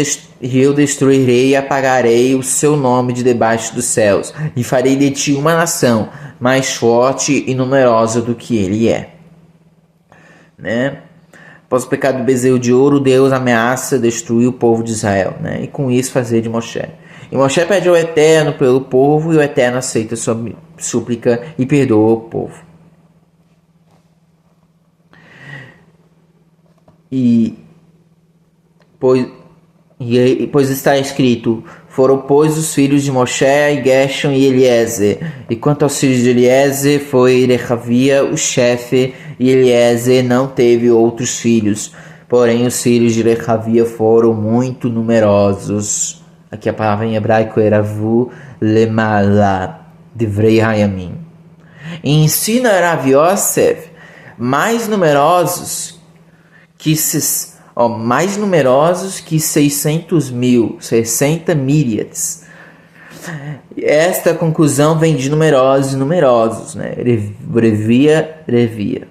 destruirei e apagarei o seu nome de debaixo dos céus, e farei de ti uma nação mais forte e numerosa do que ele é. Né? Após o pecado do bezerro de ouro, Deus ameaça destruir o povo de Israel, né? E com isso fazer de Moshe. E Moshe pede ao Eterno pelo povo, e o Eterno aceita sua súplica e perdoa o povo. e pois está escrito: foram, pois, os filhos de Moshe, e Gershon e Eliezer. E quanto aos filhos de Eliezer, foi Rechavia o chefe, e Eliezer não teve outros filhos. Porém, os filhos de Rechavia foram muito numerosos. Aqui a palavra em hebraico era Vu Lemala, Divrei Hayamim. E ensina Rav Yosef mais numerosos que 600 mil, 60 míriades. Esta conclusão vem de numerosos, né? Revia.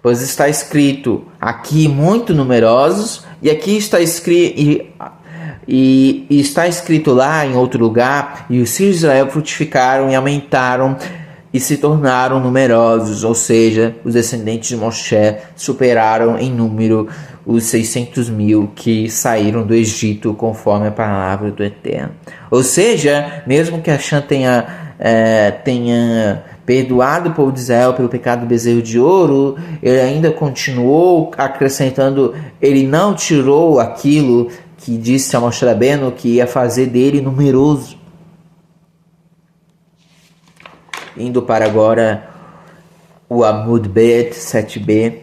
Pois está escrito aqui muito numerosos, e aqui está escrito e está escrito lá em outro lugar, e os filhos de Israel frutificaram e aumentaram e se tornaram numerosos, ou seja, os descendentes de Moshe superaram em número os 600 mil que saíram do Egito, conforme a palavra do Eterno. Ou seja, mesmo que Hashem tenha perdoado o povo de Israel pelo pecado do bezerro de ouro, ele ainda continuou acrescentando, ele não tirou aquilo que disse a Moshe Rabbeinu que ia fazer dele numeroso. Indo para agora o Amud Bet 7b.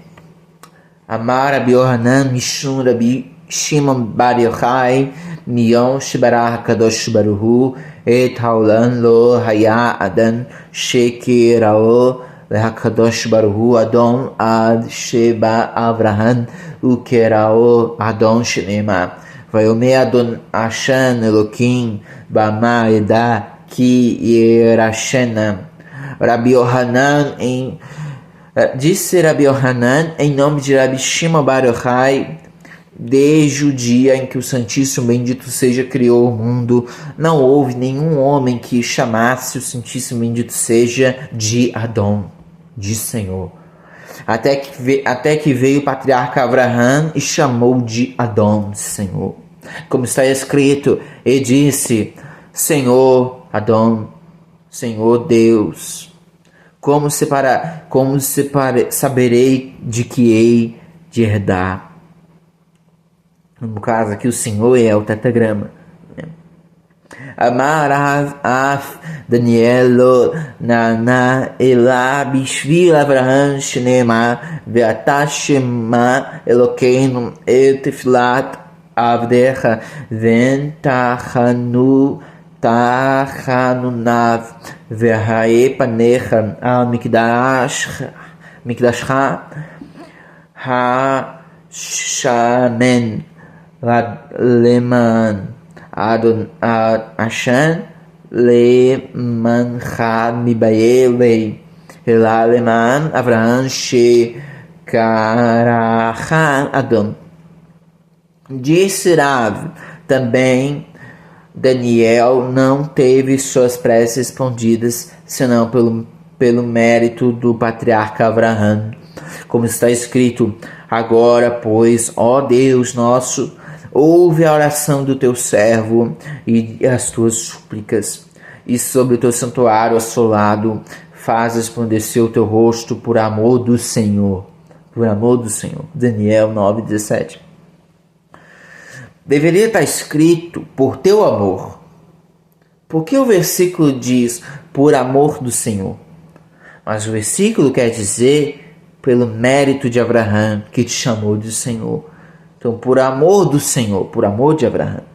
Amar Rabi Yohanan Mishum Rabi Shimon Bar Yochai Miyom Shebarach Kadosh Baruhu Et Haolam Lo Haya Adan Shekirao LeHakadosh Baruhu Adon Ad Sheba Avraham Ukerao Adon Shnema Vayome Adon Hashan Elokim Bama Eda Ki Yerashena. Rabi Yohanan disse Rabi Yohanan em nome de Rabi Shimon Bar Yochai: desde o dia em que o Santíssimo Bendito seja criou o mundo, não houve nenhum homem que chamasse o Santíssimo Bendito seja de Adon, de Senhor. Até que veio o patriarca Avraham e chamou de Adon, Senhor. Como está escrito, e disse: Senhor Adon, Senhor Deus, como saberei de que hei de herdar? No caso aqui, o Senhor é o tetragrama. Amar af Danielo nana ela bishvil Avraham shnema ve'ata shema Elokeinu et tefilat avdecha v'entachanu Tachanunav Verhae Panecha Al Mikdashcha Ha-Shamen Leman Adon Ashan Lemancha Mibaele Ela Leman Avraham Shekarachan Adon. Disse Rav também: Daniel não teve suas preces respondidas, senão pelo mérito do patriarca Avraham. Como está escrito: agora, pois, ó Deus nosso, ouve a oração do teu servo e as tuas súplicas, e sobre o teu santuário assolado faz resplandecer o teu rosto por amor do Senhor. Por amor do Senhor. Daniel 9:17. Deveria estar escrito por teu amor. Porque o versículo diz por amor do Senhor? Mas o versículo quer dizer pelo mérito de Avraham, que te chamou de Senhor. Então, por amor do Senhor, por amor de Avraham.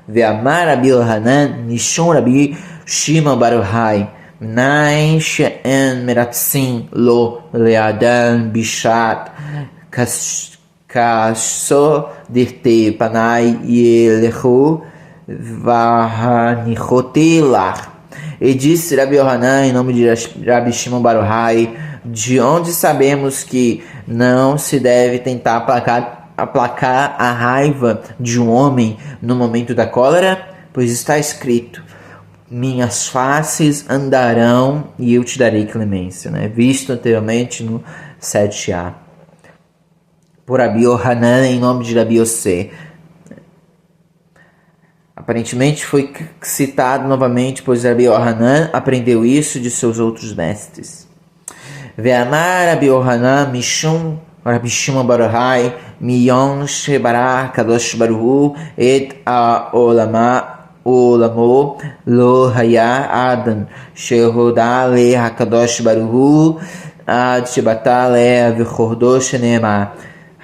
Ve'amar Rabi Yohanan Nishon Rabi Shimon Bar Yochai Nain she'en meratsim lo le'adam bishat Kaso dirte panai yelechu vahanichotelach. E disse Rabi Yohanan em nome de Rabi Shimon Bar Yochai: de onde sabemos que não se deve tentar aplacar a raiva de um homem no momento da cólera? Pois está escrito: minhas faces andarão e eu te darei clemência, né? Visto anteriormente no 7a. Por Rabi Yohanan em nome de Rabi Yosef. Aparentemente foi citado novamente, pois Rabi Yohanan aprendeu isso de seus outros mestres. Ve'amar Rabi Yohanan Mishum Rabbi Shimon bar Yochai, Miyon Shebarach Kadosh Baruch Hu, Et Olamo Lo Haya Adam, Shehoda Le HaKadosh Baruch Hu, Ad Shebata Le V'chordo Shenema,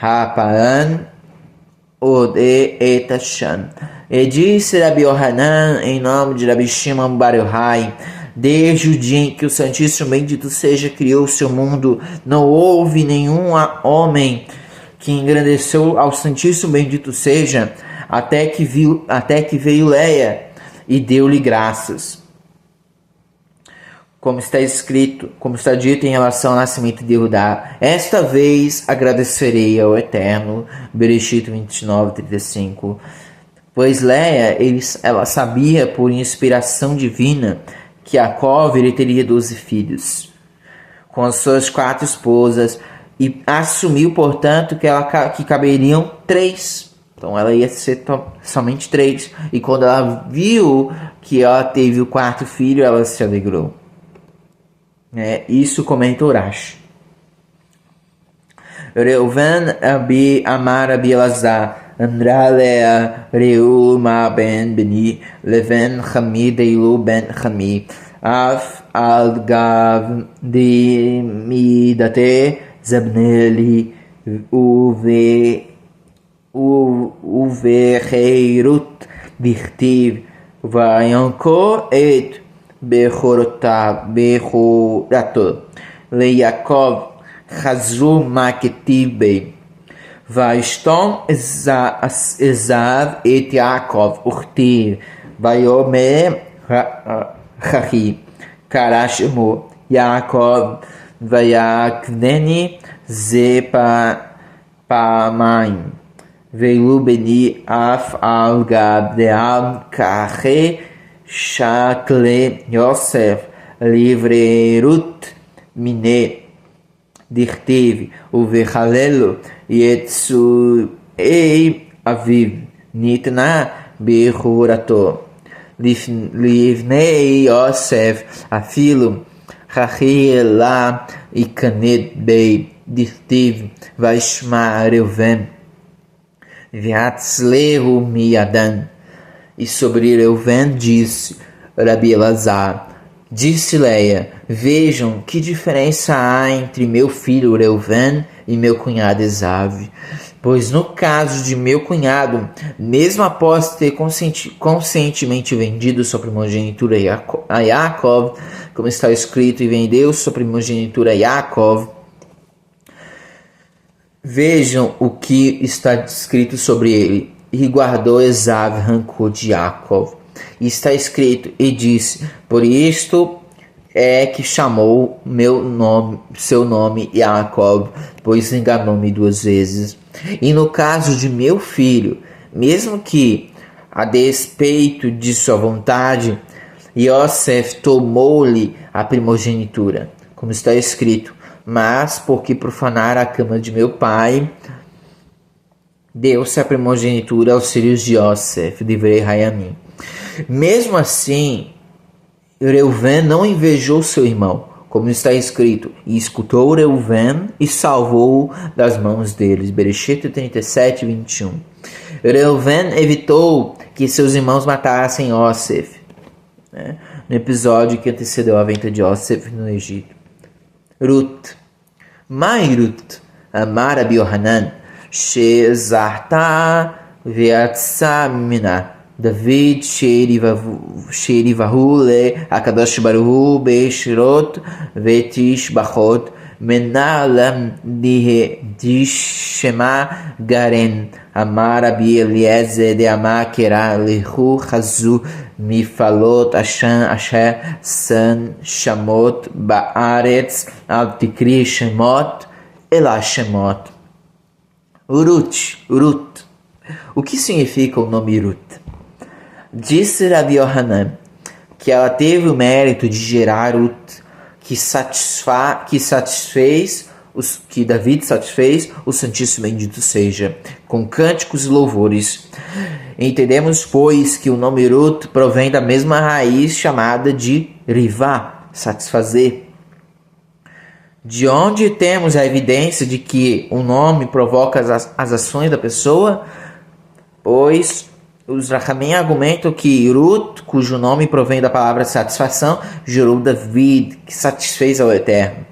Haparan Ode Et Hashan. E disse Rabbi Yohanan, em nome de Rabbi Shimon bar Yochai, desde o dia em que o Santíssimo Bendito seja criou o seu mundo, não houve nenhum homem que engrandeceu ao Santíssimo Bendito seja, até que veio Leia e deu-lhe graças. Como está escrito, como está dito em relação ao nascimento de Judá, esta vez agradecerei ao Eterno, Bereshit 29:35. Pois Leia, ela sabia por inspiração divina que Jacó ele teria 12 filhos, com as suas 4 esposas, e assumiu, portanto, que caberiam 3. Então ela ia ser somente 3. E quando ela viu que ela teve o 4º filho, ela se alegrou. Isso comenta Urash. Reuven amar Abi Elazar, Amra Lea Reu Ma Ben Beni Leven Chami Deilu Ben Chami Af Al Gav De Midate Zabneli Uve Heirut Dichtiv Vayanko Et Bechorato Le Yaakov Chazru Maketibei Vaistom Esav et Yaakov Urtir Vayomer Chachi Karashmo Yaakov Vayakveni Zepa Pamaim Veilu Beni Af Al Gab Deal Kache Shakle Yosef Livrerut Mine Dirtiv Uvechalelo Yetsuei Aviv Nitna Bechurato Livnei Yosef Afilo Rachela Ikanet Bei Dirtiv Vaishma Reuven Viatzlehu Miadan. E sobre Reuven disse Rabbi Elazar, disse Leia, vejam que diferença há entre meu filho Reuven e meu cunhado Esav. Pois no caso de meu cunhado, mesmo após ter conscientemente vendido sua primogenitura a Yaakov, como está escrito, e vendeu sua primogenitura a Yaakov, vejam o que está escrito sobre ele. E guardou Esav rancor de Yaakov. E está escrito, e disse, por isto é que chamou seu nome Yaakov, pois enganou-me 2 vezes. E no caso de meu filho, mesmo que, a despeito de sua vontade, Yosef tomou-lhe a primogenitura, como está escrito, mas porque profanara a cama de meu pai, deu-se a primogenitura aos filhos de Yosef, Divrei Hayamim. Mesmo assim, Reuven não invejou seu irmão, como está escrito, e escutou Reuven e salvou-o das mãos deles. Bereshit 37:21. Reuven evitou que seus irmãos matassem Yosef, no episódio que antecedeu a venda de Yosef no Egito. Ruth. Mai Ruth, amar Rabbi Yohanan, Shezarta Veatsa Mina. David Sherivahu Le Akadosh Baruch Hu Beishirot Vetish Bachot Menalam Dishema Garen Amar Rabbi Eliezer de Amar Kera Lehu Chazu Mifalot Asher San Shamot Baaretz Al Tikri Shemot Ela Shemot. Urut. O que significa o nome Ruth? Disse Rabbi Yohanan que ela teve o mérito de gerar Ruth, que David satisfez o Santíssimo Bendito seja, com cânticos e louvores. Entendemos, pois, que o nome Ruth provém da mesma raiz chamada de Rivá, satisfazer. De onde temos a evidência de que o nome provoca as ações da pessoa? Pois os Rachamim argumentam que Ruth, cujo nome provém da palavra satisfação, gerou David, que satisfez ao Eterno.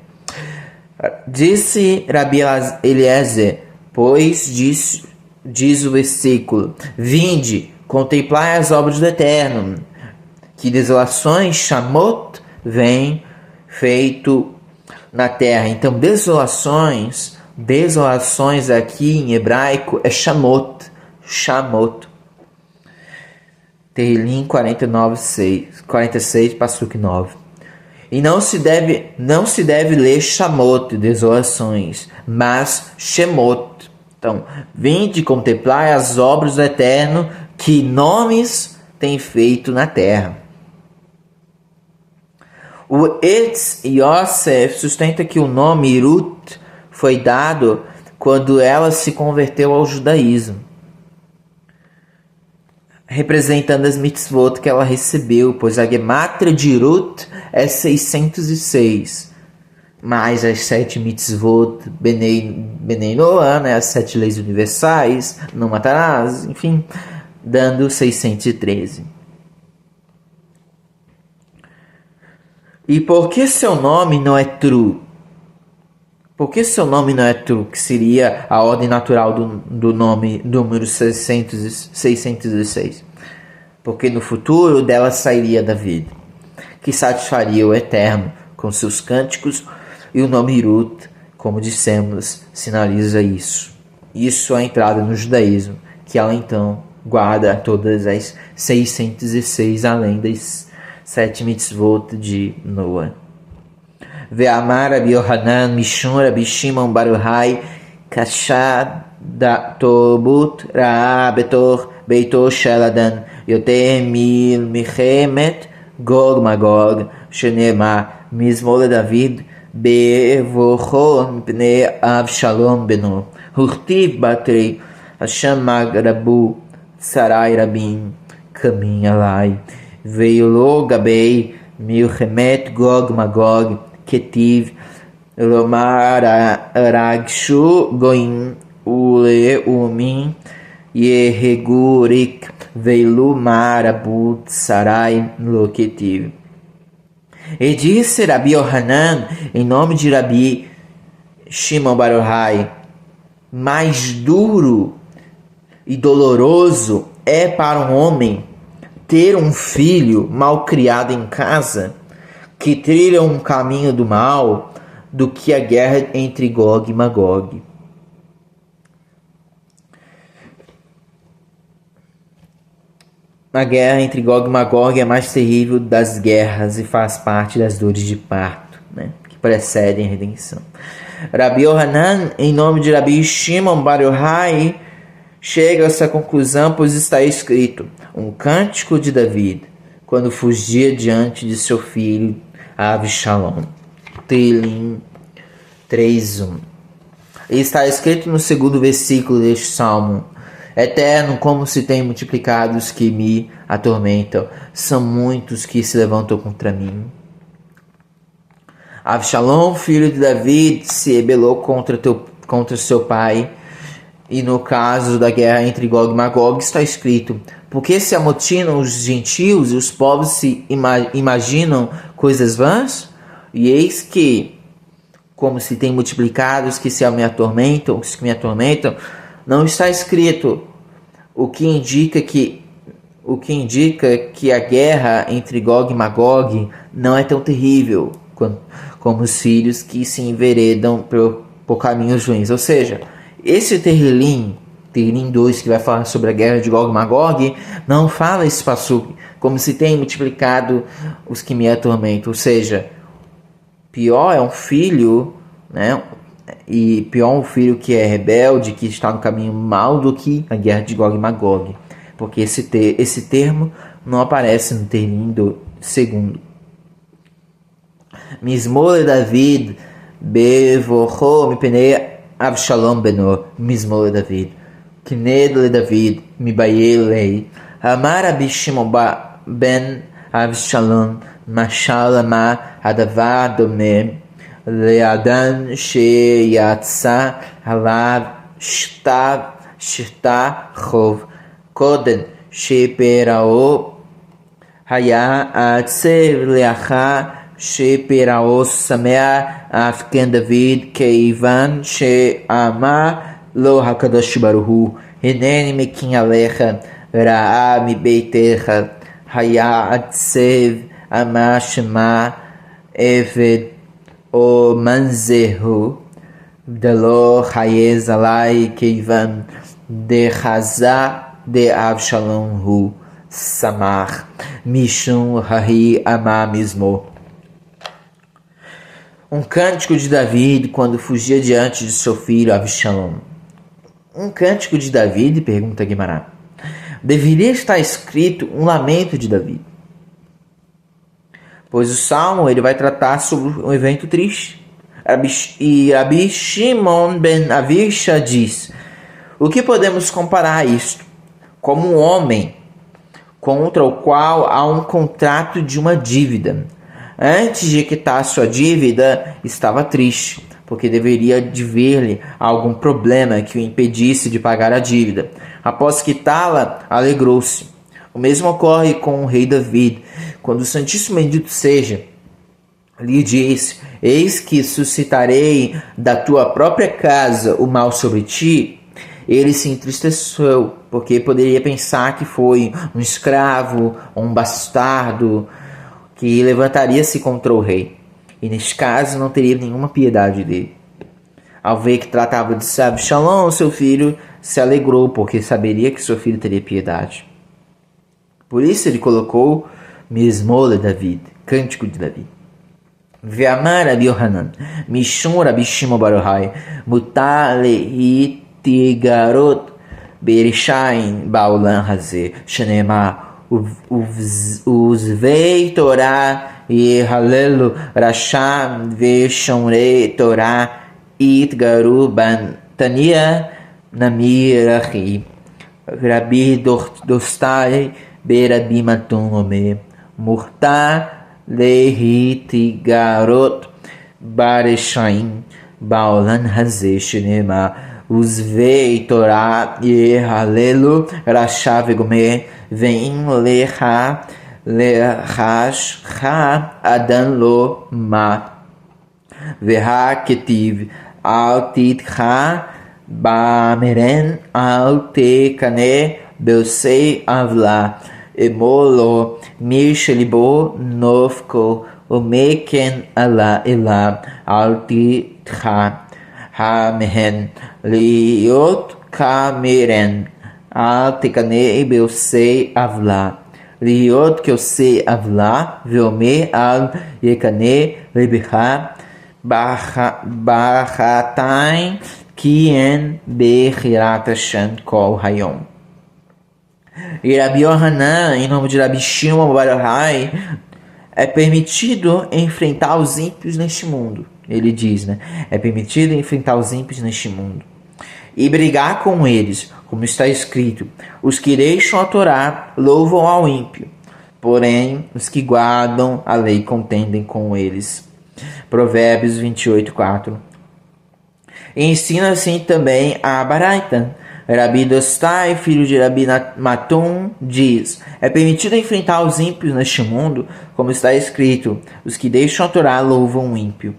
Disse Rabi Eliezer, pois diz o versículo: Vinde, contemplai as obras do Eterno, que desolações, Shamot, vem feito na terra. Então, desolações aqui em hebraico é Shamot. Tehillim 46, Passuque 9. E não se deve ler Shamot, desolações, mas Shemot. Então, vinde contemplar as obras do Eterno, que nomes tem feito na terra. O Etz Yosef sustenta que o nome Ruth foi dado quando ela se converteu ao judaísmo, representando as mitzvot que ela recebeu, pois a gemátria de Ruth é 606, mais as 7 mitzvot Benei Noah, né, as 7 leis universais, não matarás, enfim, dando 613. E por que seu nome não é true? Por que seu nome não é true, que seria a ordem natural do nome número 606? Porque no futuro dela sairia David, que satisfaria o Eterno com seus cânticos, e o nome Ruth, como dissemos, sinaliza isso. Isso é a entrada no judaísmo, que ela então guarda todas as 606, além das 7 mitzvot de Noah. Ve'amar Rabi Yohanan Mishum Rabi Shimon Bar Yochai Kashad Tobut Ra'a Betor Beito Shel Adan Yoter Milchemet Gog Magog Shenemar Mizmor David Bevocho Mipnei Avshalom Beno Hurtiv Batrei Hashem Magrabu Sarai Rabin Kamin Alai Veio lo Gabei Milchemet Gog Magog Ketiv Lomar Aragshu Goim Ule Umin Yehegurik Veilu Marabut Sarai Lo Ketiv. E disse Rabi Yohanan, em nome de Rabi Shimon Bar Yochai: mais duro e doloroso é para um homem ter um filho mal criado em casa, que trilha um caminho do mal, do que a guerra entre Gog e Magog. A guerra entre Gog e Magog é a mais terrível das guerras e faz parte das dores de parto, né, que precedem a redenção. Rabi Yohanan, em nome de Rabi Shimon Bar Yochai, chega a essa conclusão, pois está escrito: um cântico de David, quando fugia diante de seu filho Avshalom. Tehillim 3:1. E está escrito no segundo versículo deste salmo: Eterno, como se tem multiplicado os que me atormentam, são muitos que se levantam contra mim. Avshalom, filho de David, se rebelou contra seu pai. E no caso da guerra entre Gog e Magog está escrito: porque se amotinam os gentios e os povos se imaginam coisas vãs? E eis que, como se tem multiplicado os que me atormentam, não está escrito, o que indica que a guerra entre Gog e Magog não é tão terrível como os filhos que se enveredam por caminhos ruins. Ou seja, esse Tehillim 2, que vai falar sobre a guerra de Gog e Magog, não fala esse passuque, como se tem multiplicado os que me atormentam. Ou seja, pior é um filho, né? E pior um filho que é rebelde, que está no caminho mal, do que a guerra de Gog e Magog. Porque esse termo não aparece no Tehillim 2. Mizmor David Bevocho Mipnei Avshalom Beno. Mizmor David Kned le David Mibayel lei Amar Rabi Shimon ben Avshalom Mashal Amar Hadavar Domeh leadan sheyatsa halav shta chov koden sheperao haya atsev leacha sheperao samea afken David keivan sheama lo hakadosh baruhu hineni mekin alecha ra'a mi beitecha haya atsev amashma eved o manzehu delo hayez alai keivan de haza de Avshalom hu samach mishum hahi amamismo. Um cântico de Davi quando fugia diante de seu filho Avshalom. Um cântico de Davi, pergunta Guimarães. Deveria estar escrito um lamento de Davi, pois o salmo ele vai tratar sobre um evento triste. E Rabi Shimon ben Avisha diz: o que podemos comparar a isto? Como um homem contra o qual há um contrato de uma dívida. Antes de quitar sua dívida, estava triste, porque deveria dever-lhe algum problema que o impedisse de pagar a dívida. Após quitá-la, alegrou-se. O mesmo ocorre com o rei David, quando o Santíssimo Bendito seja lhe disse: eis que suscitarei da tua própria casa o mal sobre ti. Ele se entristeceu, porque poderia pensar que foi um escravo ou um bastardo que levantaria-se contra o rei. E neste caso não teria nenhuma piedade dele. Ao ver que tratava de Avshalom, seu filho se alegrou, porque saberia que seu filho teria piedade. Por isso ele colocou Mismole David, cântico de Davi. Ve'amar Rabi Yohanan, Mishum Rabi Shimon bar Yochai, mutar lehitigarot berishain ba'olam hazeh, shenemar uzvei Torah yehalelu rasham ve'shomrei Torah itgaru bantania namirachi. Rabi dostai berabi matum ome murtar lehitigarot bareshaim ba'olam hazeh shenema uzvei Torah yehalelu rasha vegome ve'im lecha lechashcha adan lo ma veha ketiv al titcha ba'meren al tekane beusei avla emolo mishelibo novko umeken ala ela altitcha hamehen liot kameren altekane beusei avla liot que eu sei avla veome al yekane lebecha bachatain kien bechirat Hashem kol hayom. E Rabi Yohanan, em nome de Rabi Shimon bar Yochai, é permitido enfrentar os ímpios neste mundo. Ele diz, né? É permitido enfrentar os ímpios neste mundo e brigar com eles, como está escrito: os que deixam a Torá louvam ao ímpio, porém os que guardam a lei contendem com eles. Provérbios 28:4. E ensina assim também a Baraita. Rabi Dostai, filho de Rabi Matum, diz: é permitido enfrentar os ímpios neste mundo, como está escrito: os que deixam a Torá louvam o ímpio.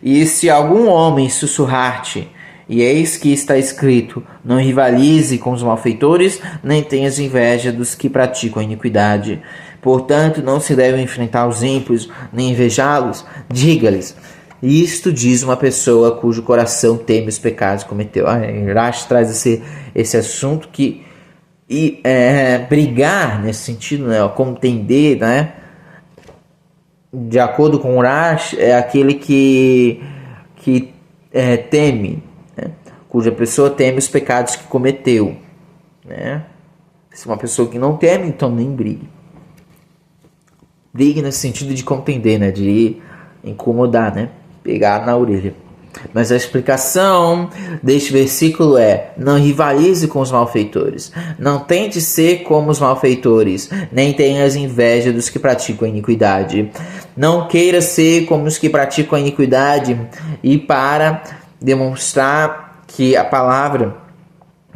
E se algum homem sussurrar-te, e eis que está escrito: não rivalize com os malfeitores, nem tenhas inveja dos que praticam a iniquidade. Portanto, não se deve enfrentar os ímpios, nem invejá-los. Diga-lhes: isto diz uma pessoa cujo coração teme os pecados que cometeu. Rashi traz esse assunto que brigar nesse sentido, né, contender, né, de acordo com Rashi, é aquele que teme, né, cuja pessoa teme os pecados que cometeu, né? Se uma pessoa que não teme, então nem brigue. Brigue nesse sentido de contender, né, de incomodar, né, pegar na orelha. Mas a explicação deste versículo é: não rivalize com os malfeitores, não tente ser como os malfeitores, nem tenhas inveja dos que praticam a iniquidade. Não queira ser como os que praticam a iniquidade. E para demonstrar que a palavra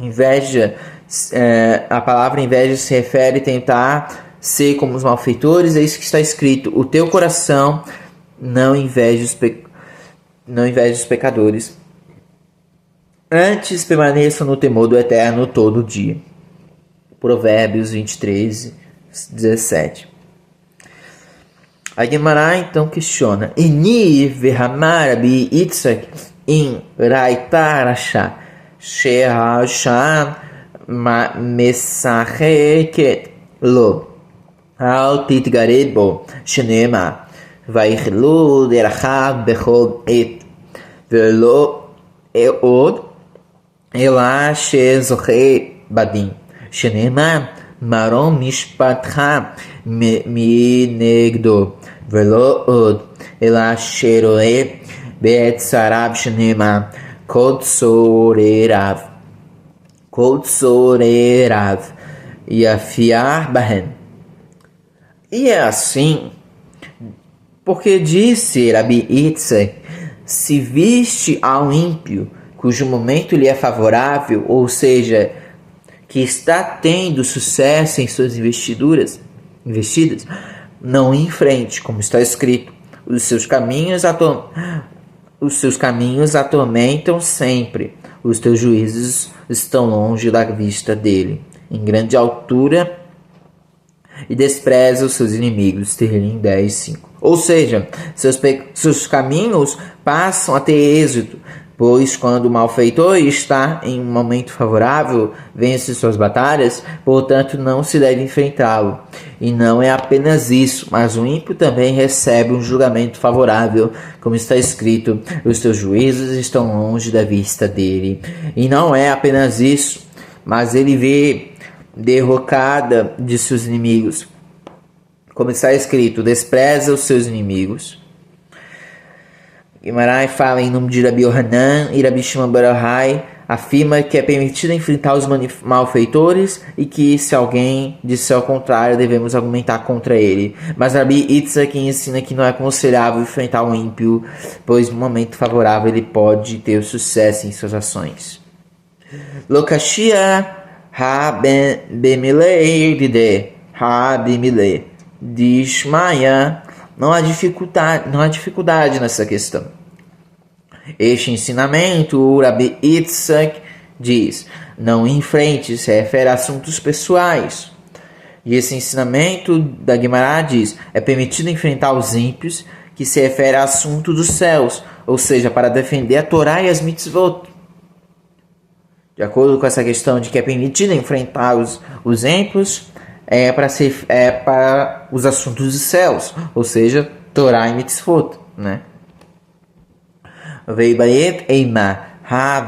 inveja se refere a tentar ser como os malfeitores, é isso que está escrito: o teu coração não inveja os pecadores, antes permaneça no temor do Eterno todo dia. Provérbios 23, 17. A Gemara então questiona: Ini vehamar Rabi Yitzchak in raita rasha shehasha mesacheket lo al titgared bo shenema vaichlu derachav bechol et velo eod ela shezoche badim shenema marom mishpatcha minegdo velo od ela sheroe betzarav shenema kodsorerav e afiar bahem. E é assim, porque disse Rabi Yitzchak: se viste ao ímpio, cujo momento lhe é favorável, ou seja, que está tendo sucesso em suas investidas, não enfrente, como está escrito: os seus caminhos atormentam sempre, os teus juízos estão longe da vista dele, em grande altura, e despreza os seus inimigos. Tehillim 10:5. Ou seja, seus caminhos passam a ter êxito, pois quando o malfeitor está em um momento favorável, vence suas batalhas, portanto não se deve enfrentá-lo. E não é apenas isso, mas o ímpio também recebe um julgamento favorável, como está escrito: os teus juízos estão longe da vista dele. E não é apenas isso, mas ele vê derrocada de seus inimigos, como está escrito: despreza os seus inimigos. Guimarães fala em nome de Rabi Yohanan, e Rabi Shimon bar Yochai afirma que é permitido enfrentar os malfeitores e que, se alguém disser ao contrário, devemos argumentar contra ele. Mas Rabi Yitzchak ensina que não é aconselhável enfrentar um ímpio, pois no momento favorável ele pode ter sucesso em suas ações. Lokashia ha-bemilei de ha-bemilei de Shmaya. Não há dificuldade nessa questão. Este ensinamento, o Rabi Yitzchak diz: não enfrente, se refere a assuntos pessoais. E esse ensinamento da Guimarães diz: é permitido enfrentar os ímpios, que se refere a assunto dos céus, ou seja, para defender a Torá e as mitzvot. De acordo com essa questão de que é permitido enfrentar os ímpios, é para os assuntos dos céus, ou seja, Torá e mitzvot, né? Veibayet eima ha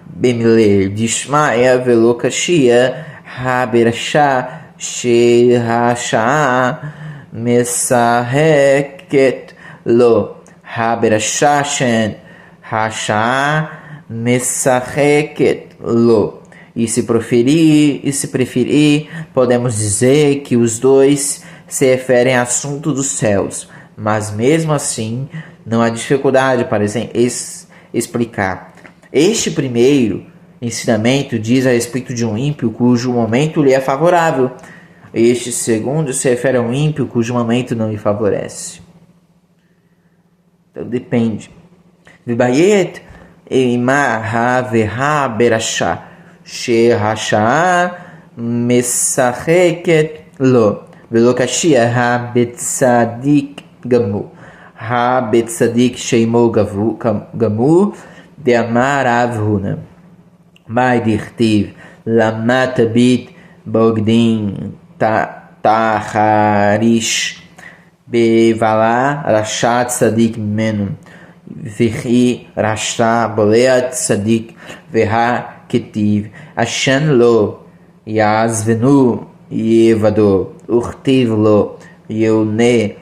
bemiler dishmael velo kashia ha berasha shehasha mesaheket lo ha berasha shen hasha mesaheket lo. E se preferir, podemos dizer que os dois se referem a assunto dos céus, mas mesmo assim não há dificuldade para explicar. Este primeiro ensinamento diz a respeito de um ímpio cujo momento lhe é favorável. Este segundo se refere a um ímpio cujo momento não lhe favorece. Então depende. Vibayet eima ha berashá shehasha mesacheket lo velo kashia ha betzadik gamu ha betzadik sheimo gamu de amar avhuna mai dirtiv lamat bit bogdin taharish bevala rashat tzadik menu vihi rasha boleat tzadik veha ketiv ashan lo yazvenu yevado urtiv lo yone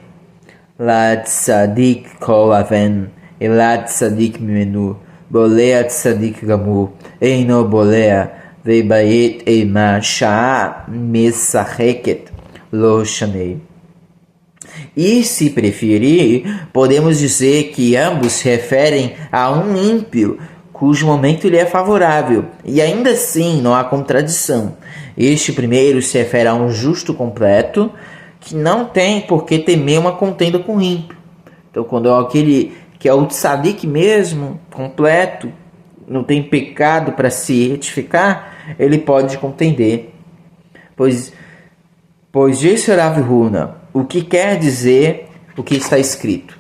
la tzadik kol aven Elad tzadik mimenu, bolea tzadik gamur, eino bolea, veibayet eima, sha'a mesacheket, lo shanei. E, se preferir, podemos dizer que ambos se referem a um ímpio, cujo momento lhe é favorável, e ainda assim não há contradição. Este primeiro se refere a um justo completo, que não tem por que temer uma contenda com o ímpio. Então, quando é aquele que é o tzadik mesmo, completo, não tem pecado para se retificar, ele pode contender. Pois disse Rav Huna, o que quer dizer o que está escrito?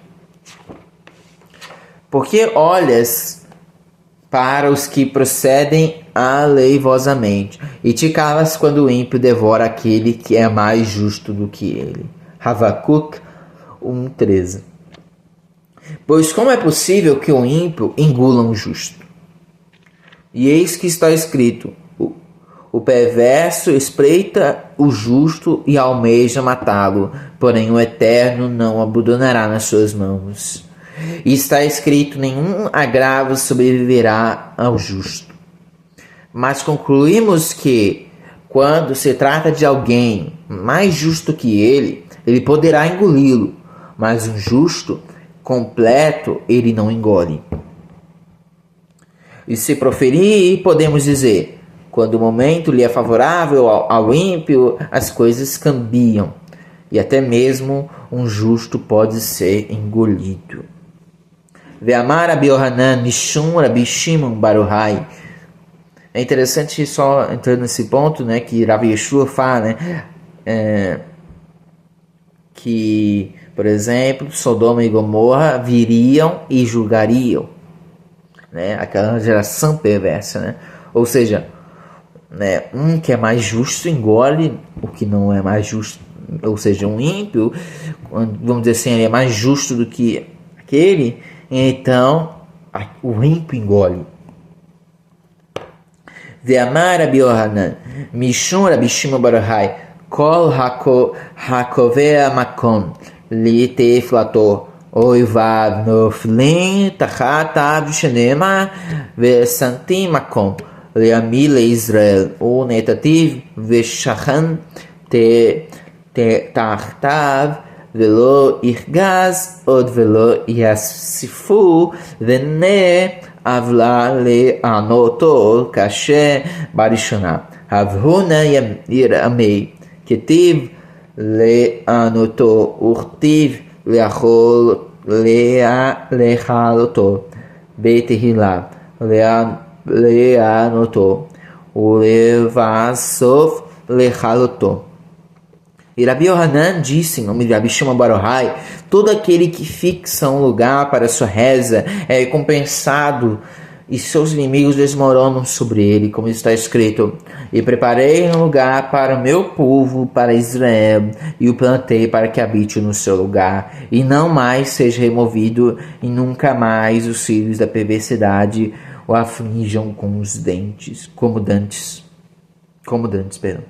Porque olhas para os que procedem aleivosamente, e te calas quando o ímpio devora aquele que é mais justo do que ele. Havakuk 1:13. Pois como é possível que o ímpio engula um justo? E eis que está escrito, o perverso espreita o justo e almeja matá-lo, porém o Eterno não o abandonará nas suas mãos. E está escrito, nenhum agravo sobreviverá ao justo. Mas concluímos que, quando se trata de alguém mais justo que ele poderá engoli-lo, mas um justo completo ele não engole. E se proferir, podemos dizer, quando o momento lhe é favorável ao ímpio, as coisas cambiam, e até mesmo um justo pode ser engolido. Ve'amar Rabi Yohanan Mishum Rabi Shimon bar Yochai. É interessante, só entrando nesse ponto, né, que Rabi Yeshua fala, né, que, por exemplo, Sodoma e Gomorra viriam e julgariam, né, aquela geração perversa, né? Ou seja, né, um que é mais justo engole o que não é mais justo, ou seja, um ímpio, vamos dizer assim, ele é mais justo do que aquele, então o ímpio engole. Ve'amar Rabi Yohanan Mishum Rabi Shimon bar Yochai Kol hakovea makom li teflator oivav noflim tachat av shenema ve'santim makom liami leIsrael o netativ ve'shachan tartav velo irgaz od velo yasifu vene avla le anoto kashe barishona Rav Huna amei ketiv le anoto urtiv leachol leachaloto betehila leanoto ulevasof leachaloto. E Rabi Yohanan disse, em nome de Rabi Shimon bar Yochai, todo aquele que fixa um lugar para sua reza é recompensado e seus inimigos desmoronam sobre ele, como está escrito, e preparei um lugar para o meu povo, para Israel, e o plantei para que habite no seu lugar, e não mais seja removido, e nunca mais os filhos da perversidade o aflijam com os dentes, como dantes, perdão.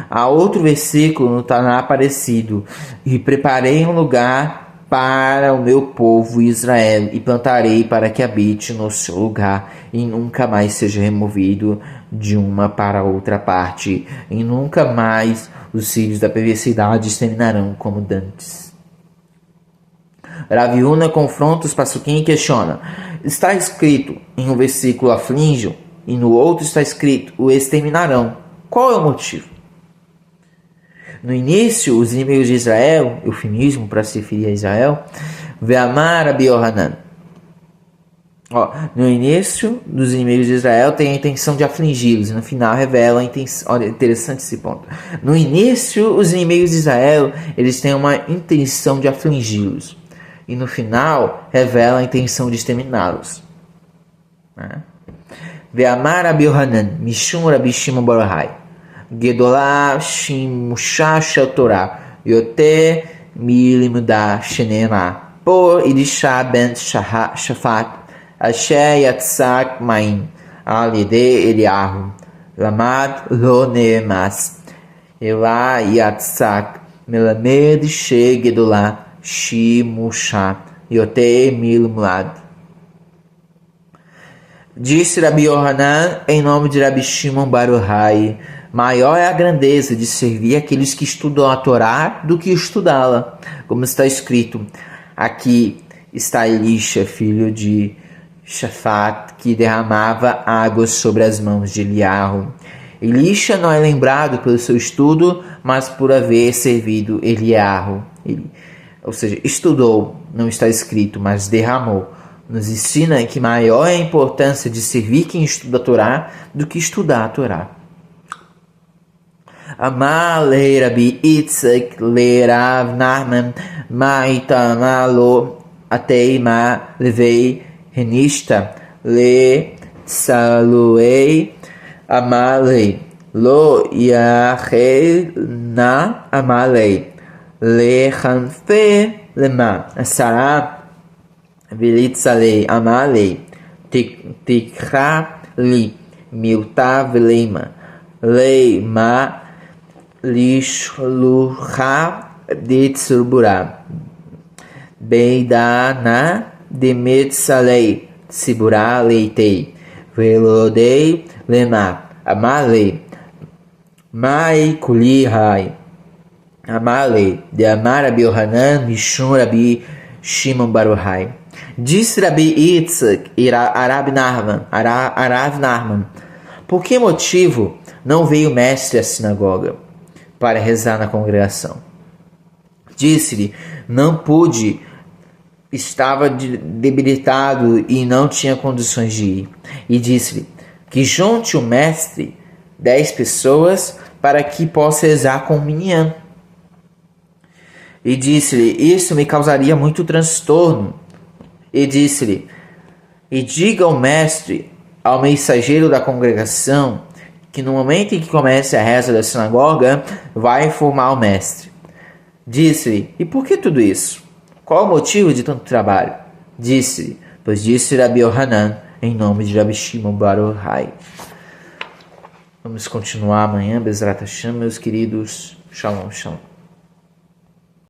Há outro versículo no Taná parecido, e preparei um lugar para o meu povo Israel, e plantarei para que habite no seu lugar, e nunca mais seja removido de uma para outra parte, e nunca mais os filhos da perversidade exterminarão como dantes. Rav Huna confronta os pasuquim e questiona, está escrito em um versículo aflijam, e no outro está escrito o exterminarão. Qual é o motivo? No início, os inimigos de Israel, eufemismo para se referir a Israel, Ve'amar Rabi Yohanan. No início dos inimigos de Israel tem a intenção de afligi-los, e no final revela a intenção. Olha, interessante esse ponto. No início, os inimigos de Israel, eles têm uma intenção de afligi-los, e no final revela a intenção de exterminá-los. Ve'amar Rabi Yohanan Mishum Rabi Shimon bar Yochai Gedolah Shimusha Shel Torah Yoter Milimda Shenema Por Idisha Ben Shafat Asher Yatzak Maim Alide Eliahu Lamad Lo Neemas Ela Yatzak Melamed She Gedolah Shimusha Yoter Milimlad Disse Rabi Yohanan em nome de Rabi Shimon bar Yochai: maior é a grandeza de servir aqueles que estudam a Torá do que estudá-la. Como está escrito, aqui está Elisha, filho de Shafat, que derramava água sobre as mãos de Eliarro. Elisha não é lembrado pelo seu estudo, mas por haver servido Eliarro. Ou seja, estudou, não está escrito, mas derramou. Nos ensina que maior é a importância de servir quem estuda a Torá do que estudar a Torá. Amar le Rabi Yitzchak le Rav Nachman maitamalo ateima levei renista le tsaluei amalei lo yachel na amalei le hanfe lema asara velitzalei amalei tikra li milta velema leima lishlucha de tsurbura beidana de metsalei tsibura leitei velodei lema amalei mai kulihai amalei de amar Rabi Yohanan mishum Rabi Shimon bar Yochai. Disse Rabi Yitzchak a Rav Nachman: por que motivo não veio o mestre à sinagoga para rezar na congregação? Disse-lhe: não pude, estava debilitado e não tinha condições de ir. E disse-lhe que junte o mestre 10 pessoas para que possa rezar com o minyan. E disse-lhe: isso me causaria muito transtorno. E disse-lhe: e diga ao mestre, ao mensageiro da congregação, que no momento em que comece a reza da sinagoga, vai informar o mestre. Disse-lhe: e por que tudo isso? Qual o motivo de tanto trabalho? Disse-lhe: pois disse Rabi Yohanan em nome de Rabi Shimon bar Yochai. Vamos continuar amanhã, Bezrat Hashem, meus queridos. Shalom, shalom.